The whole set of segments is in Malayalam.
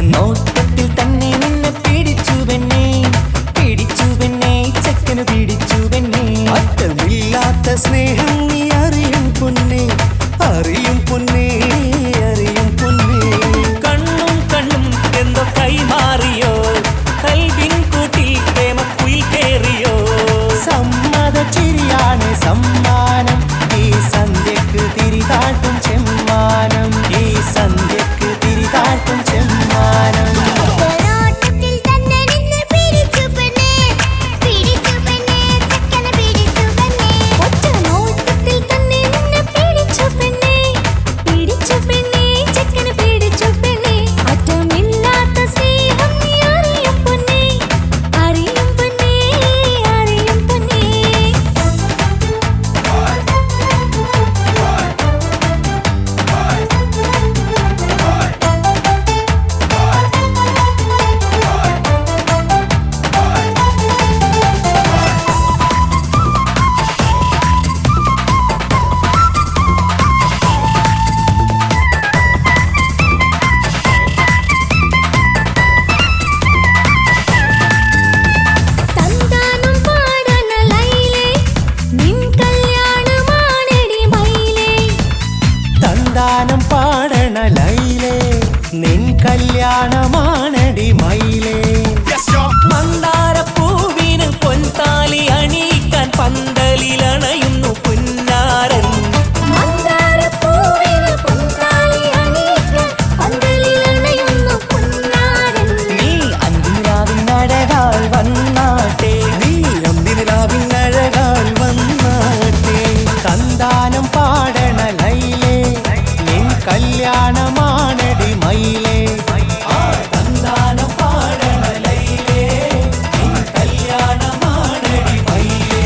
നോട്ടത്തിൽ തന്നെ നിന്നെ പിടിച്ചു പെണ്ണേ, പിടിച്ചു പെണ്ണേ, ചെക്കന് പിടിച്ചു പെണ്ണേ. അറ്റമില്ലാത്ത സ്നേഹം നീ അറിയും പൊന്നേ, അറിയും പൊന്നേ, അറിയും പൊന്നേ. കണ്ണും കണ്ണും എന്തോ കൈമാറിയോ, കൽവിൻ കൂട്ടിൽ പ്രേമക്കുയിൽ കേറിയോ. സമ്മത ചിരിയാണ് സമ്മാനം, ഈ സന്ധ്യക്ക് തിരിതാട്ടും ചെമ്മാനം, ഈ സന്ധ്യക്ക് തിരിതാട്ടും ചെമ്മാനം. സന്താനം പാടണ ലൈലേ, നിൻ കല്യാണമാണടി മയിലേ. മന്ദാരപ്പൂവിന് പൊൻതാലി അണിയിക്കാൻ പന്തലിലണയുന്നു പുന്നാരൻ. നീ അന്തിരാവിനഴകാൽ വന്നാട്ടെ, നീ അന്തിരാവിനഴകാൽ വന്നാട്ടെ. സന്താനം പാടണ ലൈലേ, നിൻ കല്യാണമാണടി മയിലേ. സന്താനം പാടണ ലൈലേ, നിൻ കല്യാണമാണടി മയിലേ.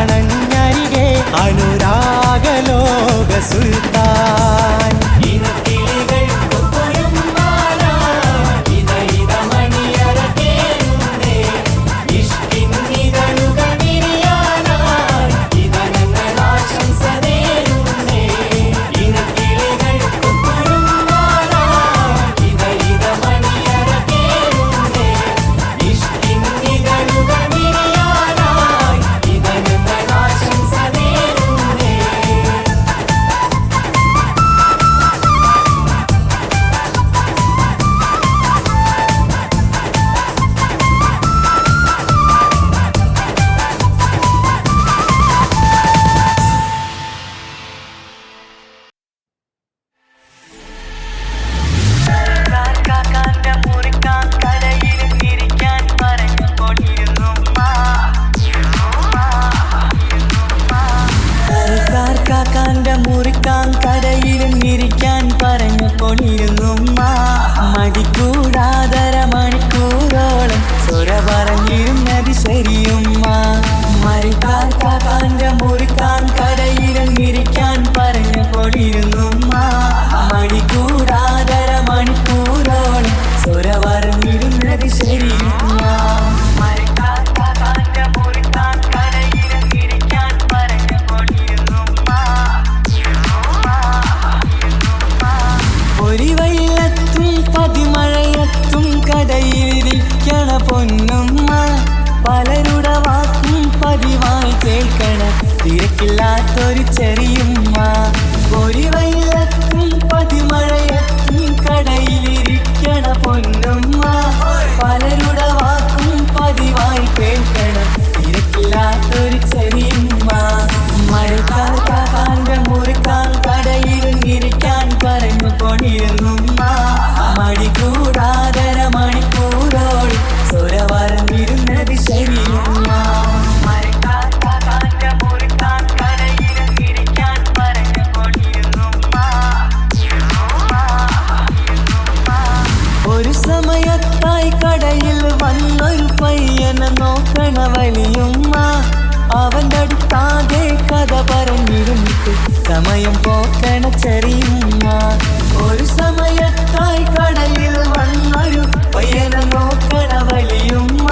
അണഞ്ഞരികെ അനുരാഗലോക സുൽത്താൻ. മടിക്കൂടാതര മണിക്കൂറോളം സ്വര പറഞ്ഞിരുന്നത് ശരിയുമ്മ. മരിക്കാന്റെ മുറിക്കാൻ കടയിലിരിക്കാൻ പറഞ്ഞപ്പോളിരുന്നുമ്മ. മടിക്കൂടാതര മണിക്കൂറോളം സ്വര പറഞ്ഞിരുന്നത് ശരിയുമ്മ. ഒരു വെയിലത്തും പതിമഴയത്തും കടയിലിരിക്കണ പൊന്നുമ്മ. പലരുടെ വാക്കും പതിവായി കേൾക്കണ തിരക്കില്ലാത്തൊരു ചെറിയുമ്മ. ഒരു വെയിലത്തും പതിമഴയത്തും കടയിലിരിക്കണ പൊന്നുമ്മ. പലരുടെ വാക്കും പതിവായി കേൾക്കണ തിരക്കില്ലാത്തൊരു ചെറിയുമ്മ. മഴക്കാന്റെ മുറിക്കാൻ കടയിലിരിക്കാൻ പറഞ്ഞു കൊണ്ടിരുന്നുമ്മ. മടികൂടാതര മണിക്കൂറോളം സ്വര പറഞ്ഞിരുന്നത് ശരിയുമ്മ. ഒരു സമയത്തായി കടയിൽ വന്നൊരു പയ്യനെ നോക്കണ വലിയുമ്മ. അവൻ്റെ അടുത്താകെ കഥ പറഞ്ഞിരുന്നിട്ട് സമയം പോക്കണ ചെറിയുമ്മ. ഒരു സമയത്തായി കടയിൽ വന്നൊരു പയ്യനെ നോക്കണ വലിയുമ്മ.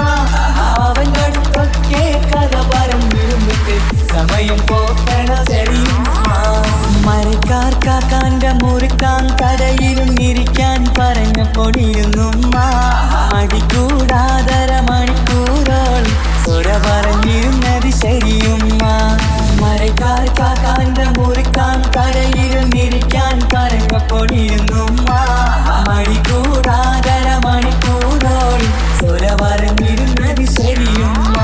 അവൻ്റെ അടുത്തൊക്കെ കഥ പറഞ്ഞിരുന്നിട്ട് സമയം പോക്കണ ചെറിയുമ്മ. മരക്കാർക്കാക്കാൻ്റെ മുറിക്കാൻ കടയിലിരിക്കാൻ പറഞ്ഞപ്പോടിരുന്നുമ്മ. മടിക്കൂടാതര മണിക്കൂറോളം സ്വര പറഞ്ഞിരുന്നത് ശരിയുമ്മ. മരക്കാർക്കാക്കാൻ്റെ മുറിക്കാൻ കടയിലിരിക്കാൻ പറഞ്ഞപ്പോടിരുന്നുമ്മ. മടിക്കൂടാതര മണിക്കൂറോളം സ്വര പറഞ്ഞിരുന്നത് ശരിയുമ്മ.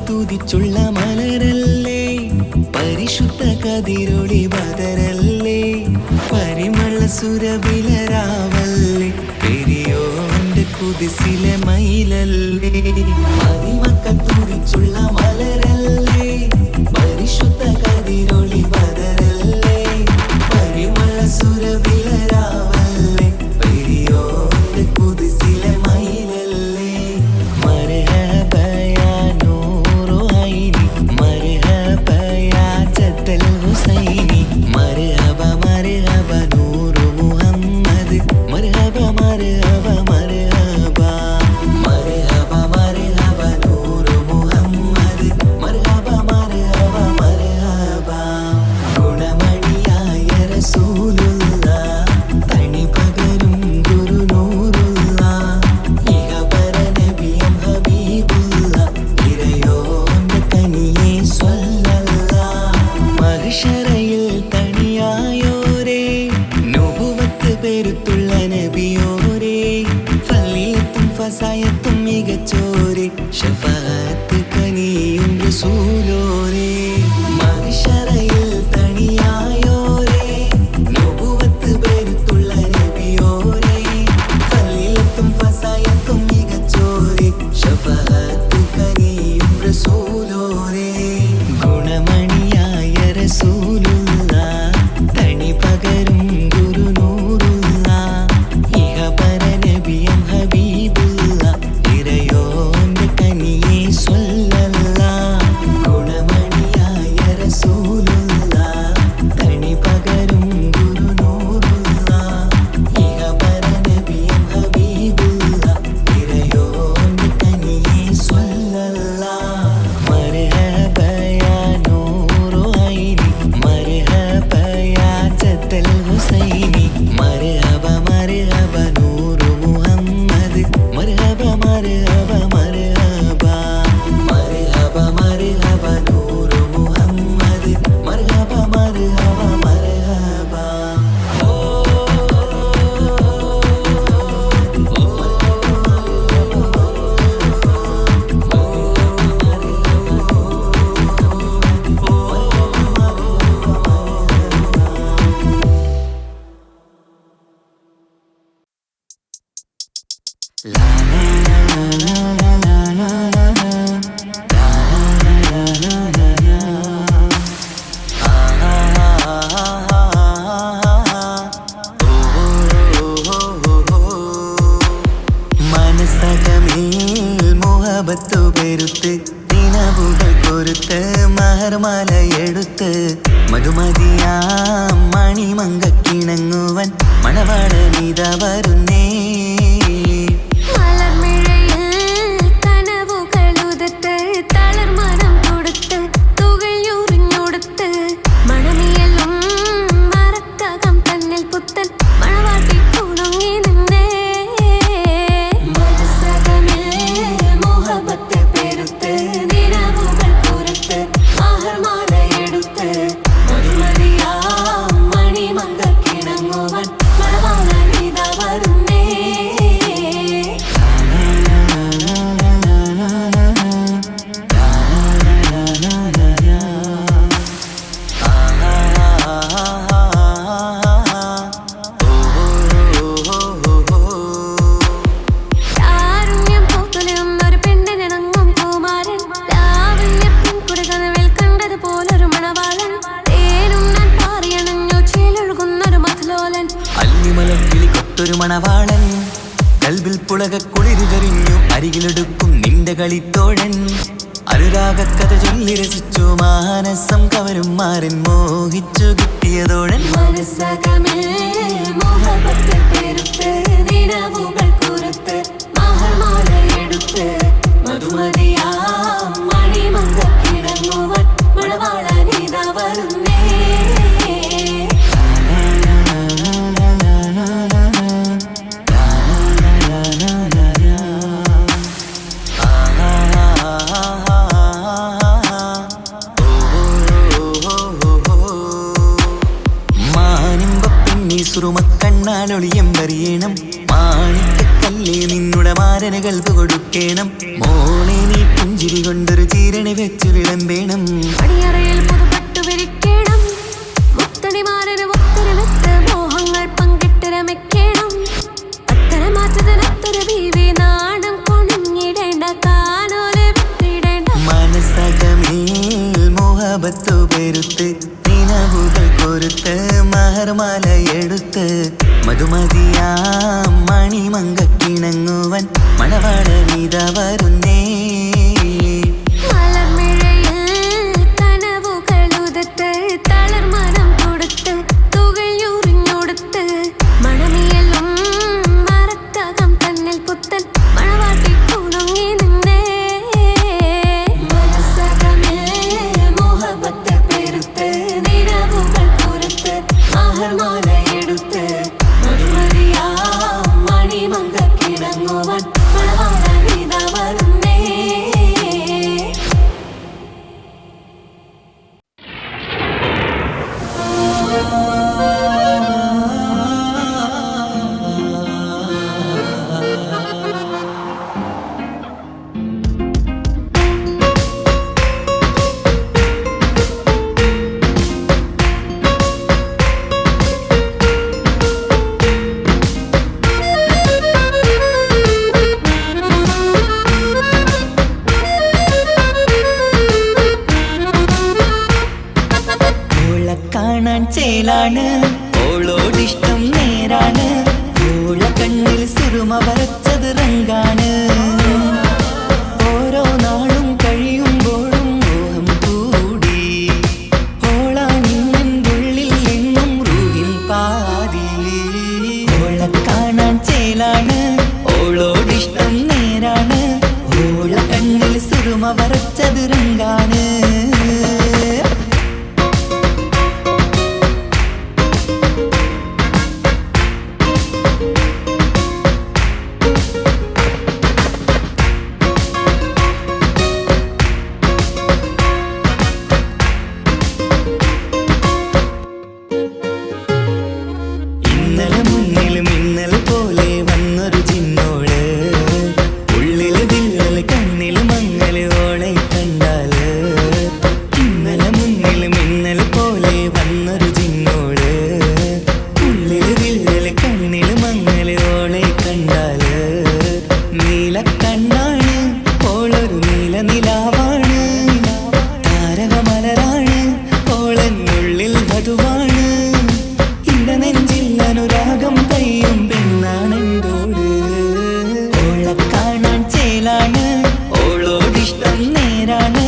തുതിച്ചുള്ള മലരല്ലേ പരിശുദ്ധ കതിരൊളി ബദരല്ലേ പരിമള സുരബിലരാവല്ലേ പെരിയോന്റെ കുതിസിലെ മയിലല്ലേ മതിമക്ക തുതിച്ചുള്ള മലരല്ലേ പരിശുദ്ധ കതിരൊളി ബദരല്ലേ പരിമള സുരബിലരാവല്ലേ പെരിയോന്റെ കുതിസിലെ മയിലല്ലേ الحسيني مرحبا مرحبا نور محمد مرحبا مرحبا مرحبا مرحبا مرحبا نور محمد ഫസായത്തും മികച്ചോരെ ഷഫാഅത്ത് കനിയും റസൂലോരേ മഹ്ശറയിൽ തണിയായോരേ നബുവത്ത് ബരുത്തുള്ള നബിയോരേ ഫളിലത്തും ഫസായത്തും മികച്ചോരെ ഷഫാഅത്ത് കനിയും റസൂലോരേ ഗുണമണിയായ റസൂലുള്ള തണി പകരും ഗുരുനൂറുള്ള ഇഹപര നബിയം ഹബീബുള്ള ഇറയോന്റെ കനിയെ സ്വല്ലല്ലാഹ് ഗുണമണിയായ റസൂലുള്ള തണി പകരും ഗുരുനൂറുള്ള ഇഹപര നബിയം ഹബീബുള്ള ഇറയോന്റെ കനിയെ സ്വല്ലല്ലാഹ് മർഹബ യാ നൂറു ഐനി മർഹബ യാ ജദ്ദൽ ഹുസൈനി മർഹബ മർഹബ നൂറു മുഹമ്മദ് മർഹബ മർഹബ മർഹബ മർഹബ മർഹബ നൂറു മുഹമ്മദ് മർഹബ മർഹബ മർഹബ മനസ്സകമേൽ മോഹബത്തു പെരുത്ത് നിലവുകൾ കൊരുത്ത് മഹർമാലയെടുത്ത് മധുമതിയാം മണിമങ്കക്കിണങ്ങുവൻ മണവാളനിത വരുന്നേ ഒരു മണവാളൻ കൽബിൽ പുളക കുളിരുചറിഞ്ഞു അരികിലെടുക്കും നിന്റെ കളിത്തോഴൻ അനുരാഗക്കഥ ചൊല്ലി രസിച്ചു മാനസം കവരും മാറിൻ മോഹിച്ചു കിട്ടിയതോഴൻ മനസ്സകമേ മോഹബത്ത് പെരുത്ത് നിലവുകൾ കുറുത്ത് മഹർമാലയെടുത്ത് മധുമതിയാം മണിമങ്കക്കിണങ്ങുവൻ മണവാളനിത വരുന്നേ സുറുമക്കണ്ണാലൊളിയമ്പറിയണം മാണിക്കല്ലേ നിന്നുടെ മാരന് കൽപ്പ് കൊടുക്കേണം മോളെ നീ പുഞ്ചിരി കൊണ്ടൊരു ചീരണി വെച്ച് വിളമ്പേണം അടിയറയിൽ പുതുപട്ടു വിരിക്കണം മുത്തടിമാരന് മുത്തരമെത്ത് മോഹങ്ങൾ പങ്കിട്ട് രമിക്കണം അത്തര മാറ്റത്തിനത്തൊരു ബീവി നാണം കൊണിഞ്ഞിടേണ്ട കാനോലെ വിട്ടിടേണ്ട മനസ്സകമേൽ മോഹബത്തു പെരുത്ത് നിലവുകൾ കൊരുത്ത് മഹർമാലയെടുത്ത് മധുമതിയാം മണിമങ്കക്കിണങ്ങുവൻ മണവാളനിത വരുന്നേ മലർമിഴയിൽ ചേലാണ് ഓളോടിഷ്ടം നേരാണ് ഓള കണ്ണിൽ സുറുമ വരച്ചത് റങ്കാണ് ഓരോ നാളും കഴിയുമ്പോഴും മോഹം കൂടി ഓളാണിന്നുള്ളിൽ എന്നും റൂഹിൻ പാതി ഓള കാണാൻ ചേലാണ് ഓളോടിഷ്ടം നേരാണ് ഓള കണ്ണിൽ സുറുമ വരച്ചത് റങ്കാണ് ഇന്നലെ മുന്നിൽ മിന്നൽ പോലെ വന്നൊരു ചിന്നോള് ഉള്ളിൽ വിള്ളൽ കണ്ണിൽ മങ്ങൽ ഓളെ കണ്ടാല് ഇന്നലെ മുന്നിൽ മിന്നൽ പോലെ വന്നൊരു ചിന്നോള് ഉള്ളിൽ വിള്ളൽ കണ്ണിൽ മങ്ങൽ ഓളെ കണ്ടാല് നീല കണ്ണാണ് ഓളൊരു നീല നിലാവാണ് താരകമലരാണ് ഓളെന്നുള്ളിൽ വധുവാണ് നെഞ്ചിൽ അനുരാഗം കയ്യും പെണ്ണാണെന്തോട് ഓള കാണാൻ ചേലാണ് ഓളോടിഷ്ടം നേരാണ്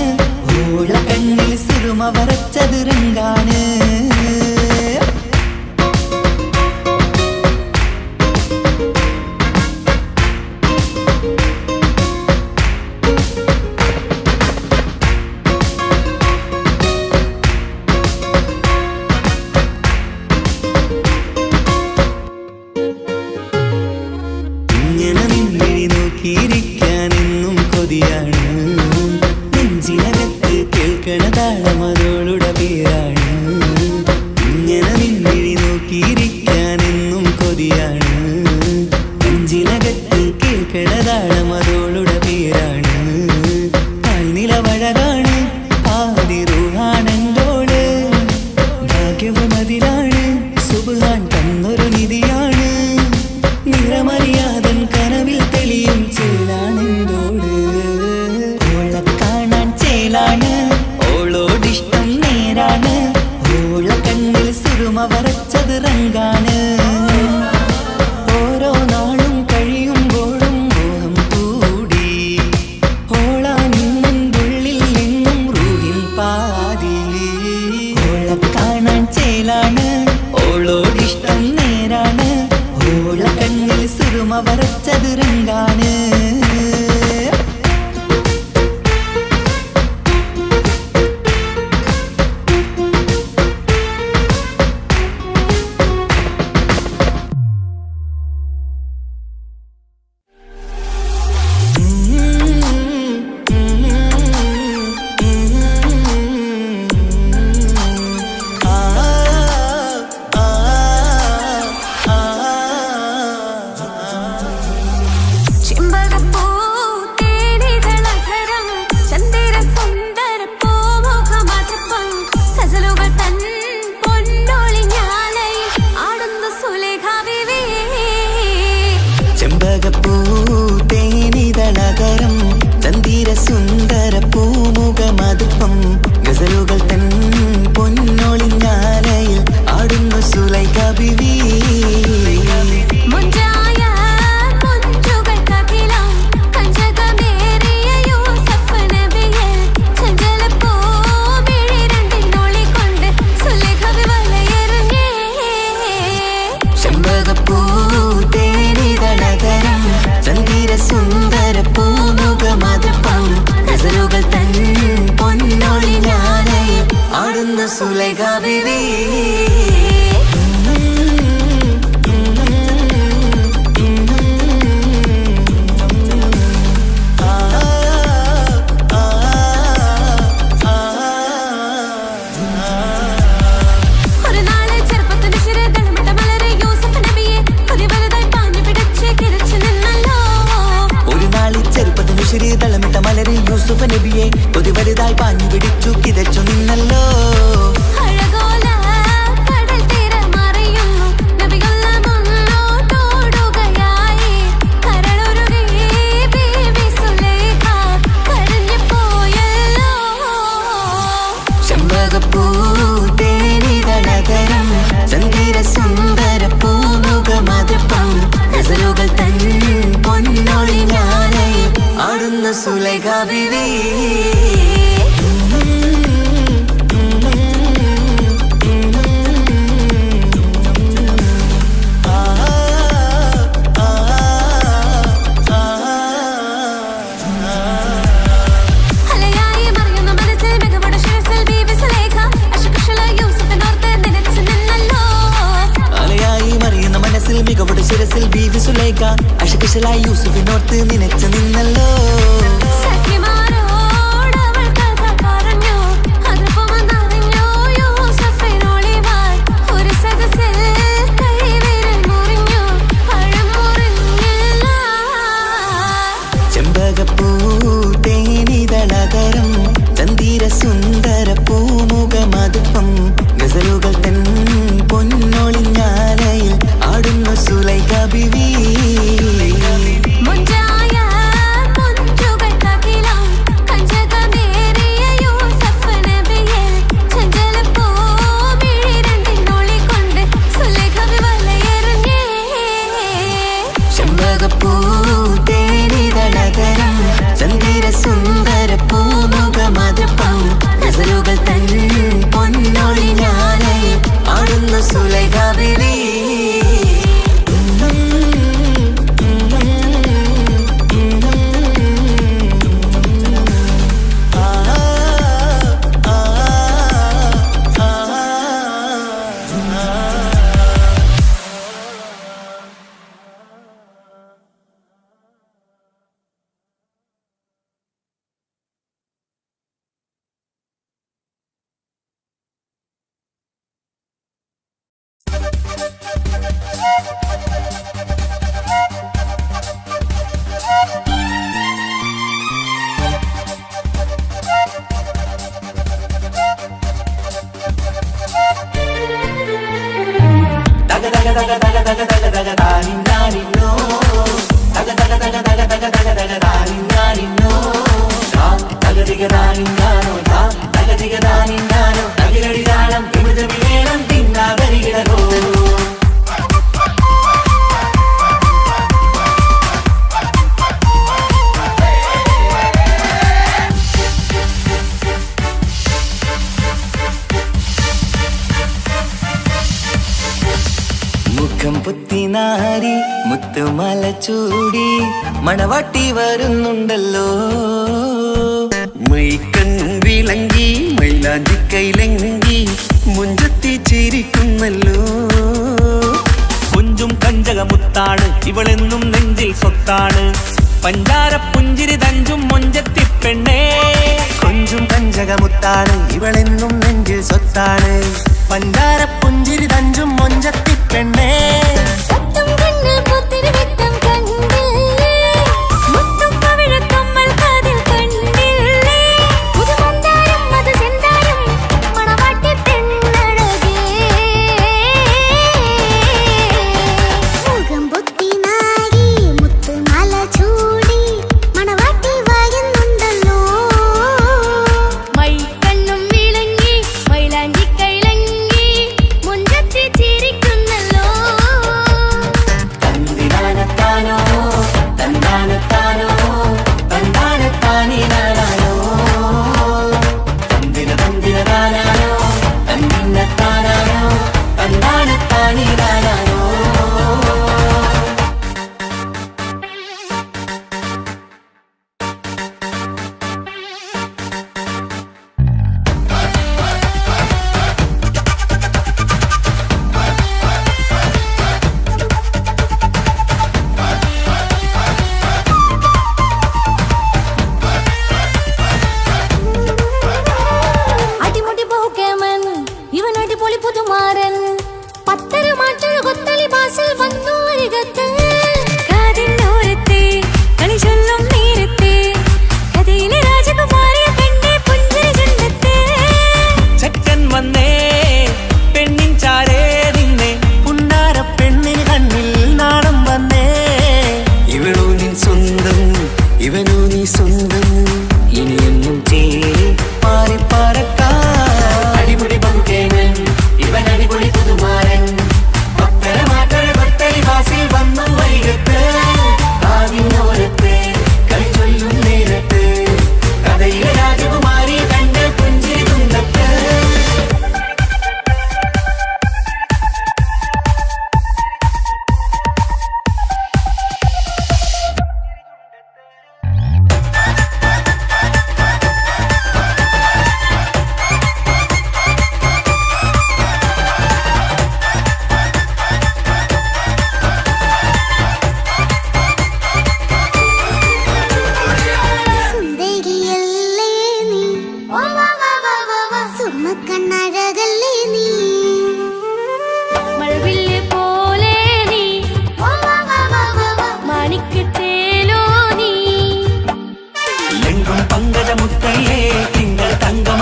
ഓള കണ്ണിൽ സുറുമ വരച്ചത് റങ്കാണ് നോക്കിയിരിക്കാനെന്നും കൊതിയാണ് നെഞ്ചിനകത്ത് കേൾക്കണ താളമതോളുടെ പേരാണ് ഇങ്ങനെ നിന്നിഴി നോക്കിയിരിക്കാനെന്നും കൊതിയാണ് നെഞ്ചിനകത്ത് കേൾക്കണ താളമതോളുടെ പേരാണ് കാൽനിലവഴകാണ് ആദിറൂഹാണെന്തോട് ഭാഗ്യവും അതിലാണ് സുബ്ഹാൻ തന്നൊരു നിധിയാണ് നിറമറിയാതൻ കനവിൽ തെളിയും ചേലാണെന്തോട് ഓള കാണാൻ ചേലാണ് ഓളോടിഷ്ടം നേരാണ് ഓള കണ്ണിൽ സുറുമ വരച്ചത് റങ്കാണ് ഓരോ നാളും കഴിയുമ്പോഴും മോഹം കൂടി ഓളാണിന്നുള്ളിൽ എന്നും റൂഹിൻ പാതി ഓള കാണാൻ ചേലാണ് ഓളോടിഷ്ടം നേരാണ് ഓള കണ്ണിൽ സുറുമ വരച്ചത് റങ്കാണ് ചെമ്പകപ്പൂതേനിതളകരം ചന്ദിര സുന്ദര പൂമുഖമതുപ്പം ഗസലുകൾ തൻ പൊന്നൊളിഞ്ഞാലയിൽ ആടുന്നു സുലൈഖ ബീവി ചെമ്പകപ്പൂതേനിതളകരം ചന്ദിര സുന്ദര പൂമുഖമതുപ്പം ഗസലുകൾ തൻ പൊന്നൊളിഞ്ഞാലയിൽ ആടുന്നു സുലൈഖ ബീവി തളമിട്ട മലരെ യൂസുഫ് നബിയെ കൊതി വലുതായി പാഞ്ഞു പിടിച്ചു കിതച്ചു നിന്നല്ലോ അഴകോല സുലൈഖ ബീവി മികവുടെ ശിരസിൽ ബീവി സുലൈഖ അശകുശലായി യൂസുഫിനോർത്ത് നിനച്ചു നിന്നല്ലോ ചെമ്പകപ്പൂ തേനിതളതരം ചന്ദിര സുന്ദര പൂമുഖമതുപ്പം ഗസലുകൾ തൻ പൊന്നൊളിഞ്ഞാലയിൽ ആടുന്നു സുലൈഖ ബീവി ചെമ്പകപ്പൂ തേനിതളതരം ചന്ദിര സുന്ദര പൂമുഖമതുപ്പം ഗസലുകൾ തൻ പൊന്നൊളിഞ്ഞാലയിൽ ആടുന്നു സുലൈഖ ബീവി മുഖം പുത്തിനാരി മുത്തുമല ചൂടി മണവാട്ടി വരുന്നുണ്ടല്ലോ മൈക്കണ്ണും വിളങ്ങി മൈലാഞ്ചി കൈലങ്ങി മുഞ്ചത്തി ചിരിക്കുന്നല്ലോ കുഞ്ചും കഞ്ചകമുത്താണ് ഇവളെന്നും നെഞ്ചിൽ സ്വത്താണ് പഞ്ചാര പുഞ്ചിരി തഞ്ചും മൊഞ്ചത്തി പെണ്ണേ കൊഞ്ചും കഞ്ചകമുത്താണ് ഇവളെന്നും നെഞ്ചിൽ സ്വത്താണ് പഞ്ചാര പുഞ്ചിരി തഞ്ചും മൊഞ്ചത്തി പെണ്ണേ ചിരിക്കുന്നല്ലോ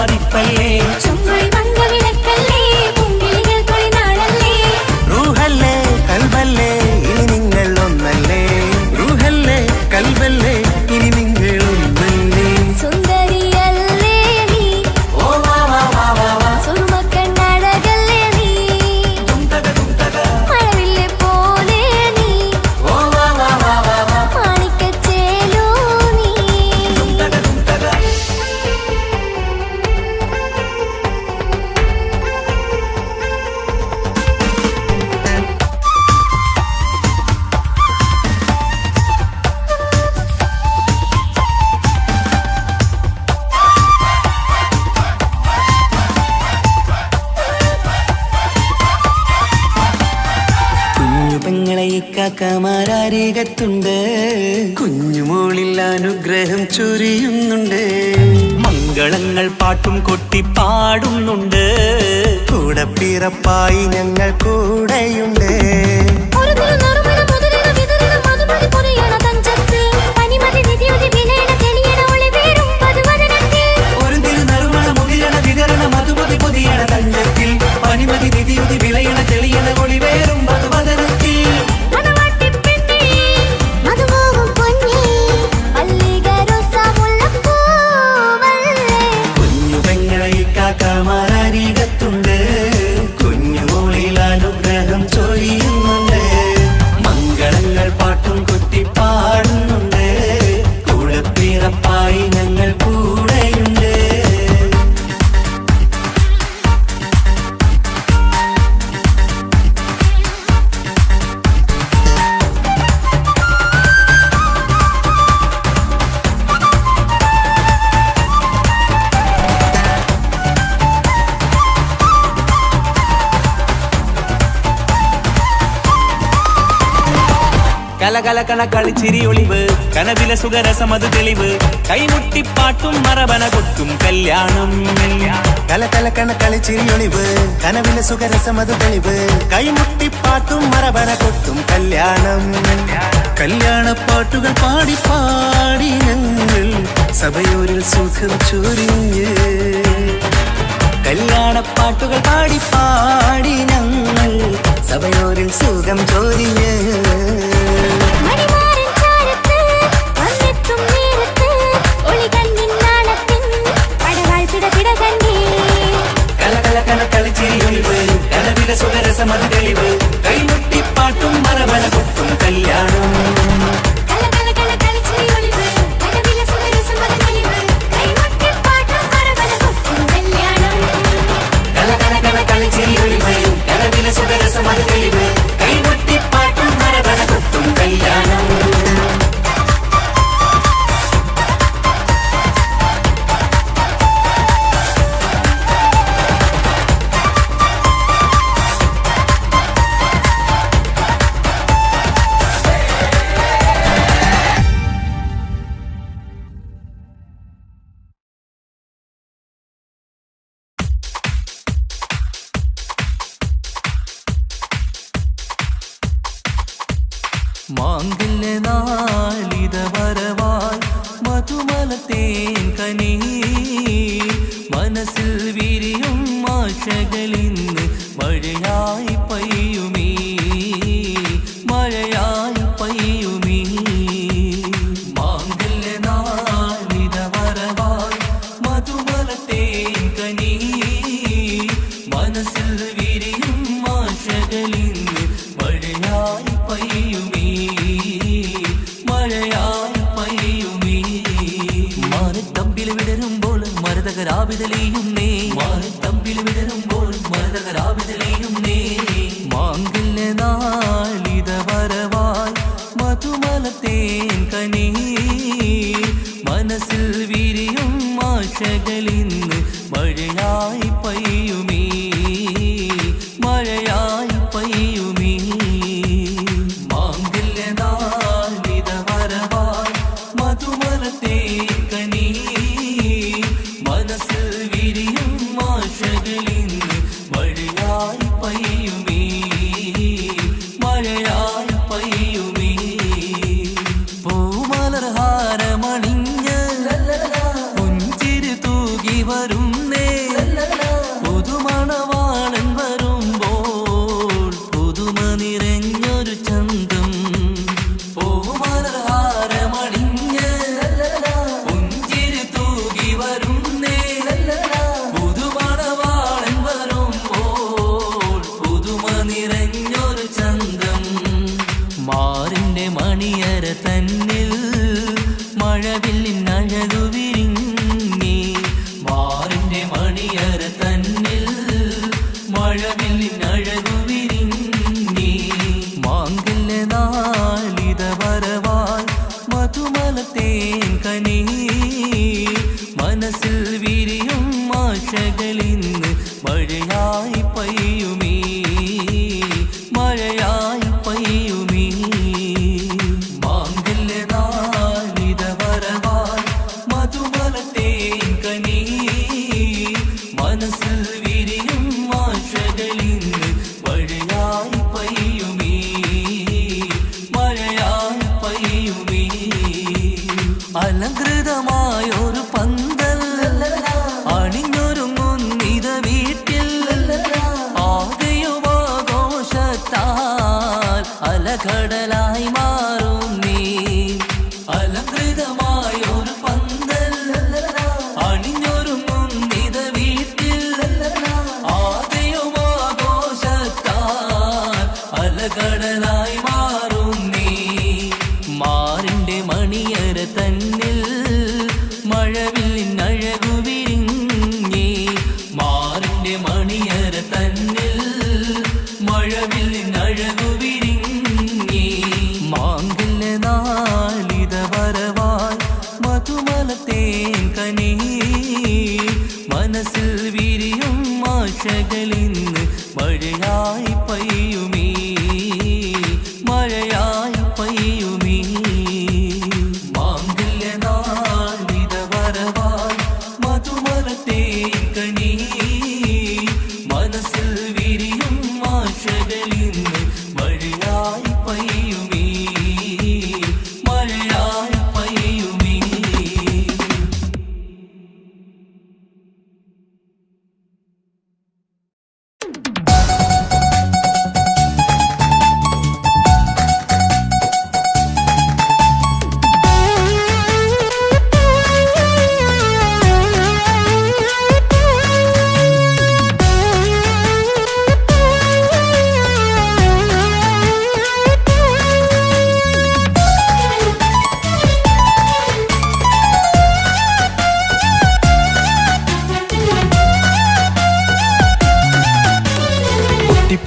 വിലമതിപ്പല്ലേ ചുമ്മായി വന്ന വിളക്കല്ലേ പൊങ്കിളികൾ തൊഴിനാളല്ലേ റൂഹല്ലേ കൽബല്ലേ ഇനി നിങ്ങൾ ഒന്നല്ലേ റൂഹല്ലേ കൽബല്ലേ ഇനി നിങ്ങൾ ഒന്നല്ലേ സുന്ദരിയല്ലേ നീ ഓ വാ വാ വാ വാ വാ സുറുമക്കണ്ണഴകല്ലേ നീ മഴവില്ലെ പോലെ നീ ഓ വാ വാ വാ വാ വാ മാണിക്കച്ചേലോ നീ കുഞ്ഞു പെങ്ങളെ ഇക്കാക്കമാരാരീകത്തുണ്ട് കുഞ്ഞുമോളിൽ അനുഗ്രഹം ചൊരിയുന്നുണ്ട് മംഗളങ്ങൾ പാട്ടും കൊട്ടി പാടുന്നുണ്ട് കൂടെ പിറപ്പായി ഞങ്ങൾ കൂടെയുണ്ട് ഒരു തിരുനറുമണ മുതലിന വിതരണ മധുമതി പൊറിയണ തഞ്ചത്തിൽ പനിമതി നിധിയുതി വിലയണ തെളിയണ ഒളിവേറും പതുവദനത്തിൽ ഒരു തിരുനറുമണ മുതിരണ വിതരണ മധുമതി പൊതിയണ തഞ്ചത്തിൽ പനിമതി നിധിയുതി വിളയണ തെളിയണ ഒളിവേറും മധുവദനത്തിൽ മണവാട്ടിപ്പെണ്ണേ മധുമോഹം പൊന്നേ മല്ലികരോസാമുല്ലപ്പൂവല്ലേ കുഞ്ഞു പെങ്ങളെ ഇക്കാക്കമാരാരീകത്തുണ്ട് കുഞ്ഞുമോളിൽ അനുഗ്രഹം ചൊരിയുന്നുണ്ട് മംഗളങ്ങൾ പാട്ടും കൊട്ടി പാടുന്നുണ്ട് കൂടെ പിറപ്പായി ഞങ്ങൾ കൂടെയുണ്ട് കലകലകണ കളിച്ചിരി ഒളിവ് കനവില സുഖരസമത് തെളിവ് കൈമുട്ടിപ്പാട്ടും മറവന കൊട്ടും കല്യാണം കലകലക്കണ കളിച്ചിരിയൊളിവ് കനവിലെ സുഖരസമത് തെളിവ് കൈമുട്ടിപ്പാട്ടും മറബന കൊട്ടും കല്യാണം കല്യാണപ്പാട്ടുകൾ പാടി പാടി ഞങ്ങൾ സഭയോരിൽ സുഖം ചൊരിഞ്ഞ് കല്യാണപ്പാട്ടുകൾ പാടി പാടി ഞങ്ങൾ സഭയോരിൽ സുഖം ചൊരിഞ്ഞ് മണിമാരൻ ചാരത്ത് വന്നെത്തും നേരത്ത് ഒളികണ്ണിൻ നാളത്തിൻ പടവാൾ പിടപിട കണ്ടേ കലകലകണ കളിച്ചിരിയൊളിവ് കനവില സുഖരസമത് തെളിവ് കൈമുട്ടിപ്പാട്ടും മറവന കൊട്ടും കല്യാണം കലകലകണ കളിച്ചിരിയൊളിവ് കനവിലെ സുഖരസമത് തെളിവ് കൈമുട്ടിപ്പാട്ടും മറവന കൊട്ടും കല്യാണം കലകലകണ കളിച്ചിരിയൊളിവ് കനവില സുഖരസമത് തെളിവ് കൈമുട്ടിപ്പാട്ടും മറവന കൊട്ടും കല്യാണം മാംഗല്യ നാളിത വരവായി മധുമലത്തേൻ കനി മനസ്സിൽ വിരിയും ആശകളിന്ന് മഴയായി പെയ്യുമീ മഴയായി പെയ്യുമീ മാംഗല്യ നാളിത വരവായി മധുമലത്തേൻ കനി മനസ്സിൽ വിരിയും ആശകളിന്ന് മഴയായി പെയ്യുമീ മഴയായി പെയ്യുമീ മാനത്തമ്പിൽ വിടരുമ്പോൾ മരതകരാവിതലെയും നേ മാനത്തമ്പിൽ വിടരുമ്പോൾ മരതകരാവിതലെയും നേ മാംഗല്യ നാളിത വരവായി മധുമലത്തേൻ കനി മനസ്സിൽ വിരിയും ആശകളിന്ന് മഴയായി പെയ്യുമീ മഴയായി പെയ്യുമീ മാംഗല്യ നാളിത വരവായി മധുമലത്തേൻ കനി മനസ്സിൽ വിരിയും ആശകളിന്ന് മഴയായി പെയ്യുമീ മഴയായി പെയ്യുമീ പൂമലർഹാരമണിഞ്ഞ് പുഞ്ചിരി തൂകി വരുന്നേ മണിയറ തന്നിൽ മഴവില്ലിനഴകു വിരിഞ്ഞി മാങ്കല്യ നാളിത വരവാൽ മധുമലത്തേൻ കനി മനസ്സിൽ വിരിയും ആശകളിന്ന് മഴയായി പെയ്യുമീ മഴയായി പെയ്യുമീ മാങ്കല്യ നാളിത വരവാൽ മധുമലത്തേൻ കനി മനസ്സിൽ വിരിയും ആശകളിന്ന് മഴയായി പെയ്യുമീ മഴയായി പെയ്യുമീ അലങ്കൃതമായൊരു പന്തൽ അണിഞ്ഞൊരുങ്ങുന്നിത വീട്ടിൽ ആകെയുമാഘോഷത്താൽ അലകടലായി മാറും നീ അലങ്കൃതമായൊരു പന്തൽ അണിഞ്ഞൊരുങ്ങുന്നിത വീട്ടിൽ ആകെയുമാഘോഷത്താൽ അലകടലായി മാറും നീ മാറിന്റെ മണിയറ തന്നിൽ മഴവില്ലിനഴകു വിരിഞ്ഞി മാറിന്റെ മണിയറ തന്നിൽ മഴവില്ലിനഴകു വിരിഞ്ഞി മാങ്കല്യ നാളിത വരവാൽ മധുമലത്തേൻ കനി മനസ്സിൽ വിരിയും ആശകളിന്ന് മഴയായി പെയ്യുമീ മഴയായി പെയ്യുമീ മാങ്കല്യ നാളിത വരവാൽ മധുമലത്തേൻ കനി മനസ്സിൽ വിരിയും ആശകളിന്ന് മഴയായി പെയ്യുമീ മഴയായി പെയ്യുമീ.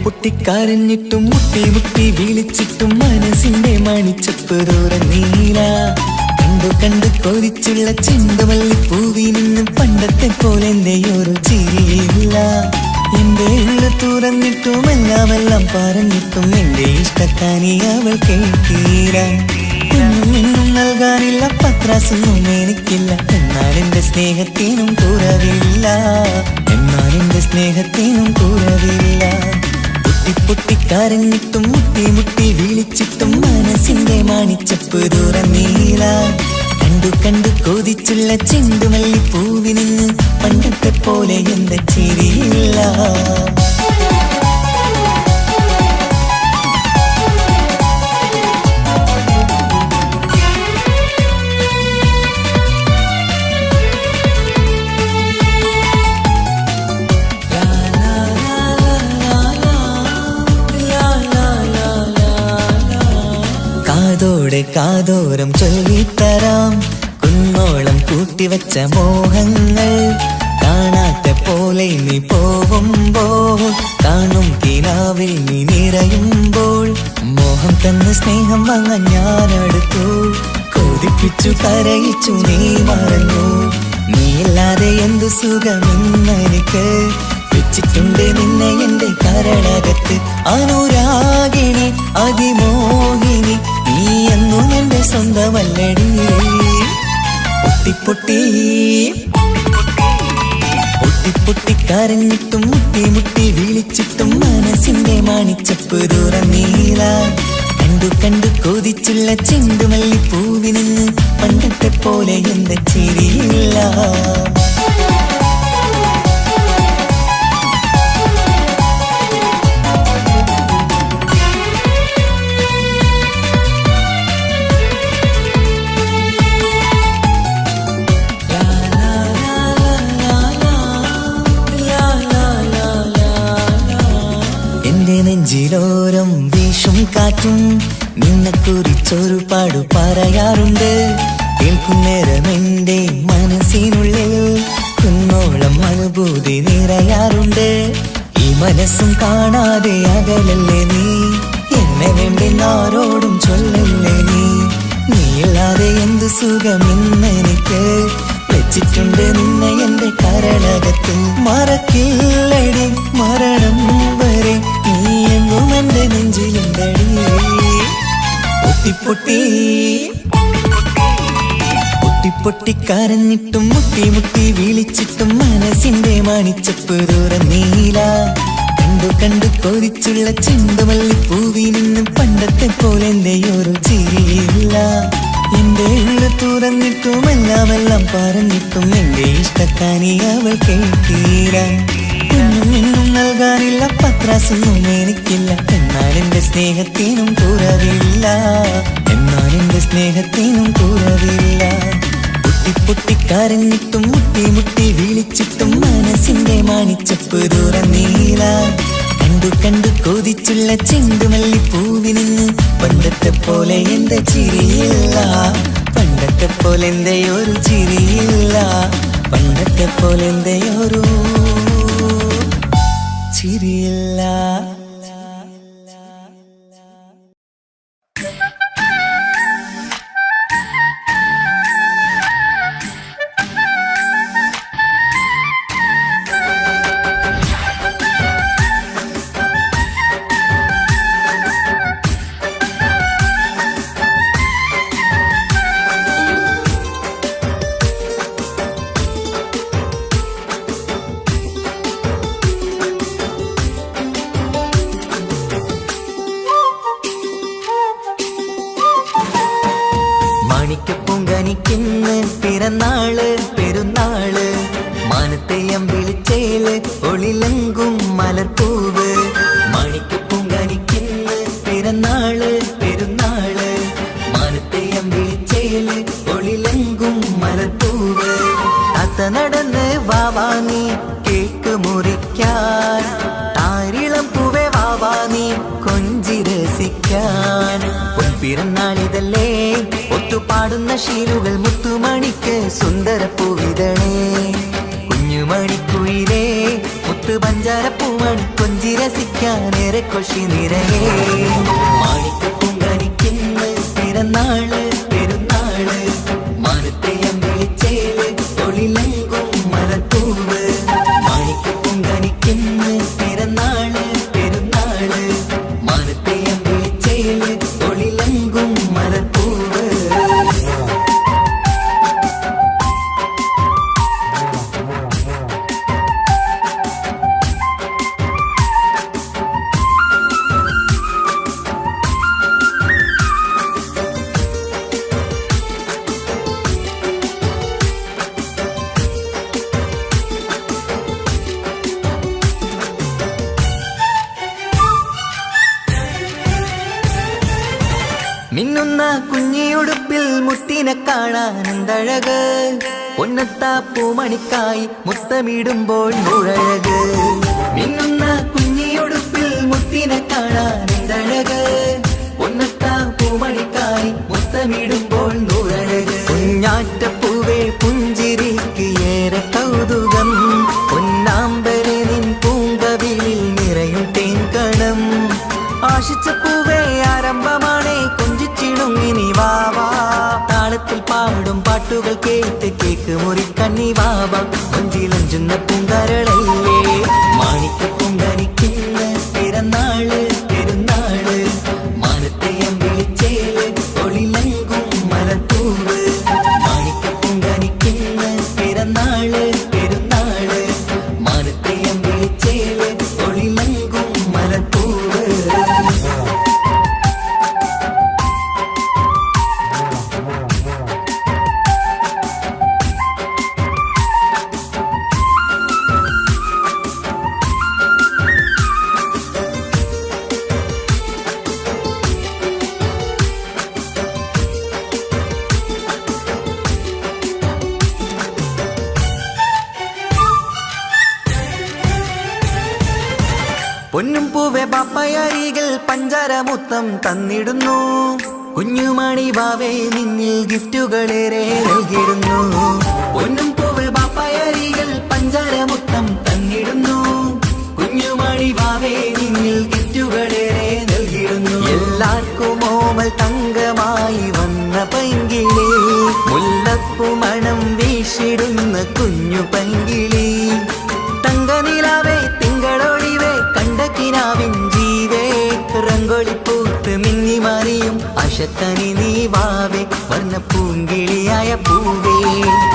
പൊട്ടിക്കരഞ്ഞിട്ടും മുട്ടി മുട്ടി വിളിച്ചിട്ടും മനസ്സിന്റെ മണിച്ചപ്പ് തുറന്നീല കണ്ടു കണ്ടു കൊതിച്ചുള്ള ചെണ്ടുമല്ലി പൂവി നിന്നും പണ്ടത്തെ പോലെ എന്റെ ഒരു ചിരിയില്ല എന്റെ ഉള്ള തുറന്നിട്ടും എല്ലാം പറഞ്ഞിട്ടും എന്റെ ഇഷ്ടക്കാനി അവൾ കേട്ടീര എന്നും നൽകാനില്ല പത്രാസൊന്നും എനിക്കില്ല എന്നാൽ എന്റെ സ്നേഹത്തിനും കുറവില്ല എന്നാൽ എന്റെ സ്നേഹത്തിനും കുറവില്ല പൊട്ടിക്കരഞ്ഞിട്ടും മുട്ടി മുട്ടി വിളിച്ചിട്ടും മനസ്സിന്റെ മാണിച്ചപ്പ് തുറന്നീല കണ്ടു കണ്ടു കൊതിച്ചുള്ള ചെണ്ടുമല്ലി പൂവി നിന്ന് പണ്ടത്തെ പോലെ എന്റെ ചിരിയില്ല കാതോടെ കാതോരം ചൊല്ലിത്തരാം കുന്നോളം കൂട്ടിവച്ച മോഹങ്ങൾ കാണാത്ത പോലെ നീ പോവുമ്പോൾ കാണും കിനാവിൽ നീ നിറയുമ്പോൾ മോഹം തന്ന സ്നേഹം വാങ്ങാൻ ഞാനടുത്തു കൊതിപ്പിച്ചു കരയിച്ചു നീ മറന്നു നീയില്ലാതെ എന്തു സുഖമെന്നെനിക്ക് വെച്ചിട്ടുണ്ട് നിന്നെ എന്റെ കരളകത്ത് അനുരാഗിണി അതിമോഹിനി നീ എന്നും എന്റെ സ്വന്തമല്ലടി പൊട്ടി പൊട്ടിക്കരഞ്ഞിട്ടും മുട്ടി മുട്ടി വിളിച്ചിട്ടും മനസ്സിന്റെ മാണിച്ചപ്പ് തുറന്നീല കണ്ടു കണ്ടു കൊതിച്ചുള്ള ചെണ്ടുമല്ലി പൂവി നിന്ന് പണ്ടത്തെ പോലെ എന്റെ ചിരിയില്ല നെഞ്ചിലോരം വീശും കാറ്റും നിന്നെക്കുറിച്ചൊരു പാടു പറയാറുണ്ട് കേൾക്കുന്നേരം എന്റെ മനസ്സിനുള്ളിൽ കുന്നോളം അനുഭൂതി നിറയാറുണ്ട്. ഈ മനസ്സും കാണാതെ അകലല്ലേ നീ, എന്നെ വേണ്ടി ആരോടും ചൊല്ലല്ലേ നീ. നീയില്ലാതെ എന്ത് സുഖം ഇന്നെനിക്ക്, വെച്ചിട്ടുണ്ട് നിന്നെ എന്റെ കരളകത്ത്. മറക്കില്ലടി മരണം വരെ നീ എന്നും എന്റെ നെഞ്ചിലുണ്ടടി. പൊട്ടി പൊട്ടി കരഞ്ഞിട്ടും മുട്ടി മുട്ടി വിളിച്ചിട്ടും മനസ്സിന്റെ മണിച്ചപ്പ് തുറന്നീല. കണ്ടു കണ്ടു കൊതിച്ചുള്ള ചെണ്ടുമല്ലിപ്പൂവി നിന്നും പണ്ടത്തെ പോലെ എന്റെ ഒരു ചിരിയില്ല. എന്റെ ഉള്ളു തുറന്നിട്ടും എല്ലാം പറഞ്ഞിട്ടും എന്റെ ഇഷ്ടക്കാനി അവൾ കേട്ടീര. എന്നും നൽകാനില്ല പത്രാസൊന്നും എനിക്കില്ല, എന്നാൽ എന്റെ സ്നേഹത്തിനും കുറവില്ല, എന്നാൽ എന്റെ സ്നേഹത്തിനും കുറവില്ല. പൊട്ടി കരഞ്ഞിട്ടും മുട്ടി മുട്ടി വിളിച്ചിട്ടും മനസ്സിന്റെ മാണിച്ചപ്പ് തുറന്നീല. കണ്ടു കണ്ടു കൊതിച്ചുള്ള ചെണ്ടുമല്ലിപ്പൂവി നിന്ന് പണ്ടത്തെ പോലെ എന്റെ ചിരിയില്ല, പണ്ടത്തെ പോലെ എന്റെ ഒരു ചിരിയില്ല, പണ്ടത്തെ പോലെ എന്റെ ഒരു ചിരിയില്ല. മാണിക്കപ്പൂങ്കനിക്കിന്ന് പിറന്നാള് പെരുന്നാള്, മാനത്തെയം വിളിച്ചേല് ഒളിലങ്കും മലർപ്പൂവ്. മാണിക്കപ്പൂങ്കനിക്കിന്ന് പിറന്നാള് പെരുന്നാള്, മാനത്തെയം വിളിച്ചേല് ഒളിലങ്കും മലർപ്പൂവ്. അത്ത നടന്ന് വാവാനി കേക്ക് മുറിക്കാൻ, താരിളം പൂവേ വാവാനി കൊഞ്ചി രസിക്കാൻ. പിറന്നാളിതല്ലേ ഒത്തുപാടുന്ന ശീലുകൾ മുത്തുമണിക്ക് സുന്ദരപ്പൂവിതളേ. കുഞ്ഞുമണിക്കുയിലേ മുത്തു പഞ്ചാരപ്പൂമണി കൊഞ്ചി രസിക്കാനേറെ കൊഷി നിറയേ. മാണിക്കപ്പൂങ്കനിക്കിന്ന് പിറന്നാള് പെരുന്നാള്, മാനത്തെയം വിളിച്ചേല് ഒളിലങ്കും മലർപ്പൂവ്. മാണിക്കപ്പൂങ്കനിക്കിന്ന് പിറന്നാള് പെരുന്നാള്, മാനത്തെയം വിളിച്ചേല് ഒളിലങ്കും മലർപ്പൂവ്. മിന്നുന്ന കുഞ്ഞിയുടുപ്പിൽ മുത്തിനെ കാണാൻ എന്തഴക്, പൊന്നത്താ പൂമണിക്കായി മുത്തമിടുമ്പോൾ നൂഴഴക്. മിന്നുന്ന കുഞ്ഞിയുടുപ്പിൽ മുത്തിനെ കാണാൻ എന്തഴക്, പൊന്നത്താ പൂമണിക്കായി മുത്തമിടുമ്പോൾ നൂഴഴക്. കുഞ്ഞാറ്റപ്പൂവേ പുഞ്ചിരിക്ക് ഏറെ കൗതുകം, പൊന്നാമ്പരെ നിൻ പൂങ്കവിളിൽ നിറയും തേൻകണം. ആശിച്ച പൂവേ ആരംഭമാണേ കൊഞ്ചിച്ചിടുങ്ങിനി വാവാ, താളത്തിൽ പാടും പാട്ടുകൾ കേട്ട് കേക്ക് മുറിക്കണ്ണി വാവാ. കൊഞ്ചിലഞ്ചുന്ന പൂങ്കരളല്ലേ മാണിക്കപ്പൂങ്കനിക്കിന്ന് പിറന്നാള് പെരുന്നാള്, മാനത്തെയം വിളിച്ചേല് ഒളിലങ്കും മലർപ്പൂവ്. മാണിക്കപ്പൂങ്കനിക്കിന്ന് പിറന്നാള് പെരുന്നാള്, മാനത്തെയം വിളിച്ചേല് ഒളിലങ്കും മലർപ്പൂവ്. പൊന്നും പൂവെ ബാപ്പയരികൾ പഞ്ചാരമുത്തം തന്നിടുന്നു, കുഞ്ഞുമണി വാവേ നിന്നിൽ ഗിഫ്റ്റുകളേറെ നൽകിയിരുന്നു. പൊന്നും പൂവെ ബാപ്പയരികൾ പഞ്ചാരമുത്തം തന്നിടുന്നു. കുഞ്ഞുമണി വാവേ നിന്നിൽ ഗിഫ്റ്റുകളേറെ നൽകിടുന്നു. എല്ലാവർക്കും ഓമൽ തങ്കമായി വന്ന പൈങ്കിളി, മുല്ലപ്പൂ മണം വീശിടുന്ന കുഞ്ഞു പൈങ്കിളി. തങ്കനിലാവേ തിങ്കളൊളിവേ കണ്ട കിനാവിൻ ജീവേ, റംഗോളിപ്പൂത്ത് മിന്നി മാറിയും അശക്കനി നീ വാവേ, വർണ്ണ പൂങ്കിളിയായ പൂവേ.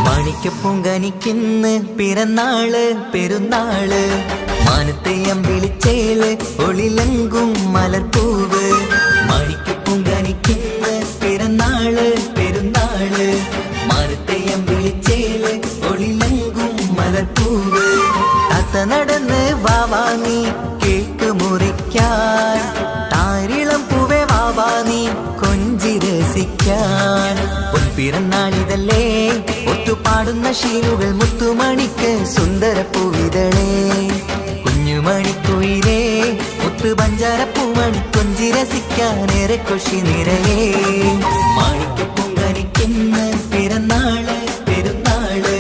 മാണിക്കപ്പൂങ്കനിക്കിന്ന് പിറന്നാള് പെരുന്നാള്, മാനത്തെ അമ്പിളിച്ചേല് ഒളിലങ്കും മലർപ്പൂവ്. മാണിക്കപ്പൂങ്കനിക്കിന്ന് പിറന്നാള് പെരുന്നാള്, മാനത്തെ അമ്പിളിച്ചേല് ഒളിലങ്കും മലർപ്പൂവ്. താത്ത നടന്ന് വാവാ നീ കേക്ക് മുറിക്കാൻ, താരിളം പൂവേ വാവാ നീ കൊഞ്ചി രസിക്കാൻ. പൊൻപിറന്നാളിതല്ലേ ഒത്തുപാടുന്ന ശീലുകൾ മുത്തുമണിക്ക് സുന്ദര പൂവിതളേ. കുഞ്ഞുമണിക്കുയിലേ മുത്തു പഞ്ചാരപ്പൂമണി കൊഞ്ചി രസിക്കാനേറെ കൊഷി നിറയേ. മാണിക്കപ്പൂങ്കനിക്കിന്ന് പിറന്നാള് പെരുന്നാള്,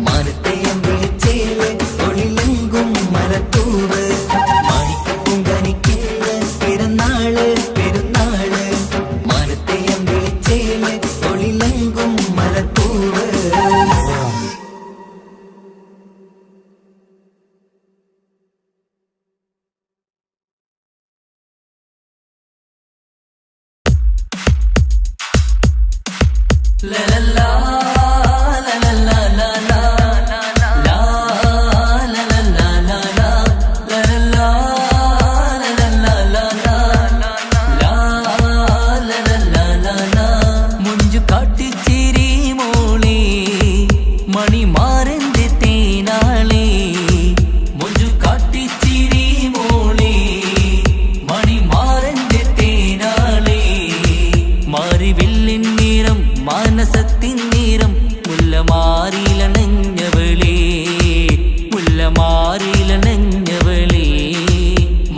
മാനത്തെ അമ്പിളിച്ചേല് ഒളിലങ്കും മലർപ്പൂവ്. മാണിക്കപ്പൂങ്കനിക്കിന്ന് പിറന്നാള് പെരുന്നാള്, മാനത്തെ അമ്പിളിച്ചേല് ഒളിലങ്കും മലർപ്പൂവ്. മുഞ്ചു കാട്ടിച്ചിരി മോളെ മണിമാരന്റെ തേനാളെ, മുഞ്ചു കാട്ടിച്ചിരി മോളെ മണിമാരന്റെ തേനാളെ. മാറിവില്ലിൻ നിറം മാനസത്തിൻ നിറം മുല്ലമാറിലണഞ്ഞവളേ, മുല്ലമാറിലണഞ്ഞവളേ.